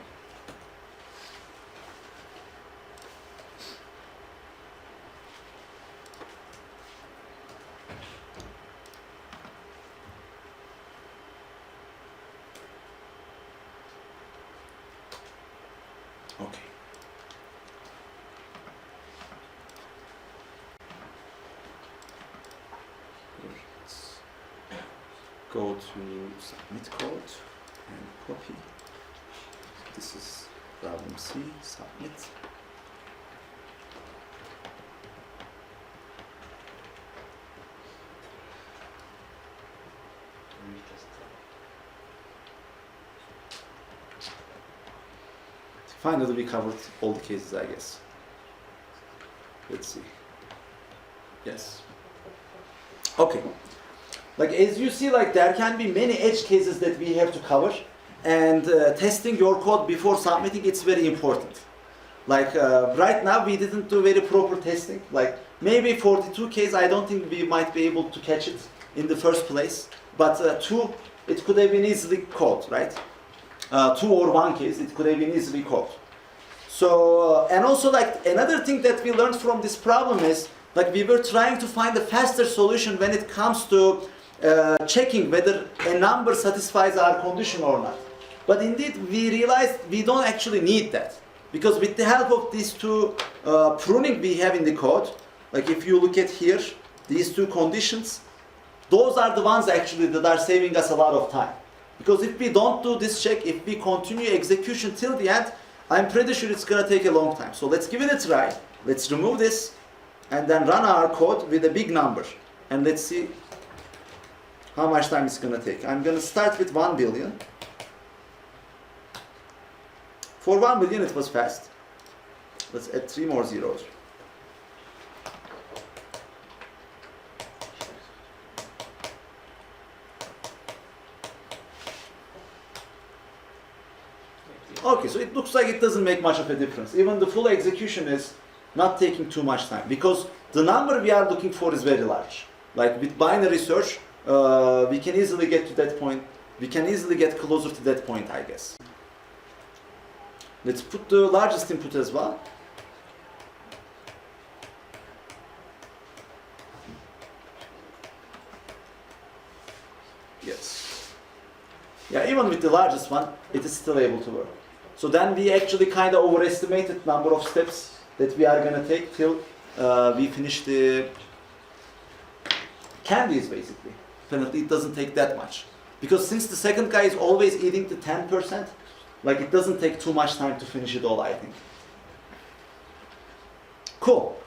Speaker 1: Okay. Let's go to submit code and copy. This is problem C, submit. Finally, we covered all the cases, I guess. Let's see. Yes. Okay. Like as you see, like there can be many edge cases that we have to cover, and testing your code before submitting, it's very important. Like right now, we didn't do very proper testing. Like maybe 42 case, I don't think we might be able to catch it in the first place. But 2, it could have been easily caught, right? 2 or 1 case, it could have been easily caught. So, and also like another thing that we learned from this problem is, like we were trying to find a faster solution when it comes to checking whether a number satisfies our condition or not. But indeed, we realized we don't actually need that. Because with the help of these 2 pruning we have in the code, like if you look at here, these 2 conditions, those are the ones actually that are saving us a lot of time. Because if we don't do this check, if we continue execution till the end, I'm pretty sure it's going to take a long time. So let's give it a try. Let's remove this and then run our code with a big number. And let's see how much time it's going to take. I'm going to start with 1 billion. For 1 billion it was fast. Let's add 3 more zeros. Okay, so it looks like it doesn't make much of a difference. Even the full execution is not taking too much time because the number we are looking for is very large. Like with binary search, we can easily get to that point. We can easily get closer to that point, I guess. Let's put the largest input as well. Yes. Yeah, even with the largest one, it is still able to work. So then we actually kind of overestimated number of steps that we are going to take till we finish the candies, basically. Apparently it doesn't take that much. Because since the second guy is always eating the 10%, like it doesn't take too much time to finish it all, I think. Cool.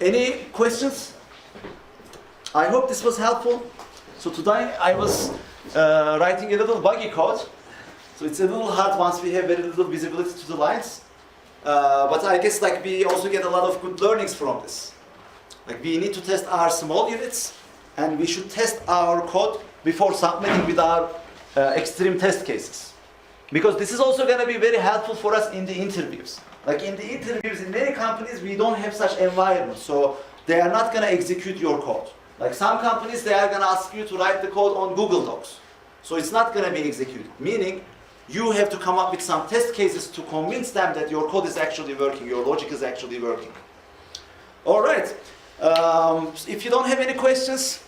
Speaker 1: Any questions? I hope this was helpful. So today I was writing a little buggy code. So it's a little hard once we have very little visibility to the lines. But I guess like we also get a lot of good learnings from this. Like we need to test our small units and we should test our code before submitting with our extreme test cases. Because this is also going to be very helpful for us in the interviews. Like in the interviews in many companies, we don't have such environment, so they are not going to execute your code. Like some companies, they are going to ask you to write the code on Google Docs. So it's not going to be executed, meaning you have to come up with some test cases to convince them that your code is actually working, your logic is actually working. All right. If you don't have any questions,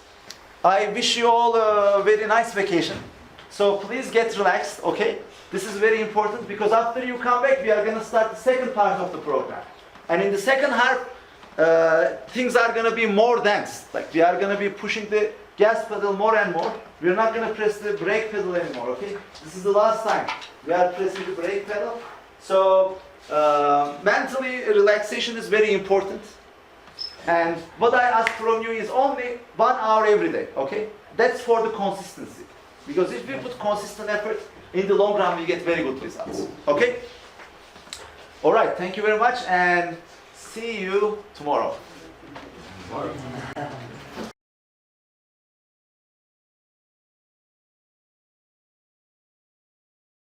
Speaker 1: I wish you all a very nice vacation. So please get relaxed, okay? This is very important because after you come back, we are going to start the second part of the program. And in the second half, things are going to be more dense. Like we are going to be pushing the gas pedal more and more. We're not going to press the brake pedal anymore, okay? This is the last time we are pressing the brake pedal. So mentally, relaxation is very important. And what I ask from you is only 1 hour every day, okay? That's for the consistency. Because if we put consistent effort, in the long run we get very good results, okay? All right, thank you very much and see you tomorrow.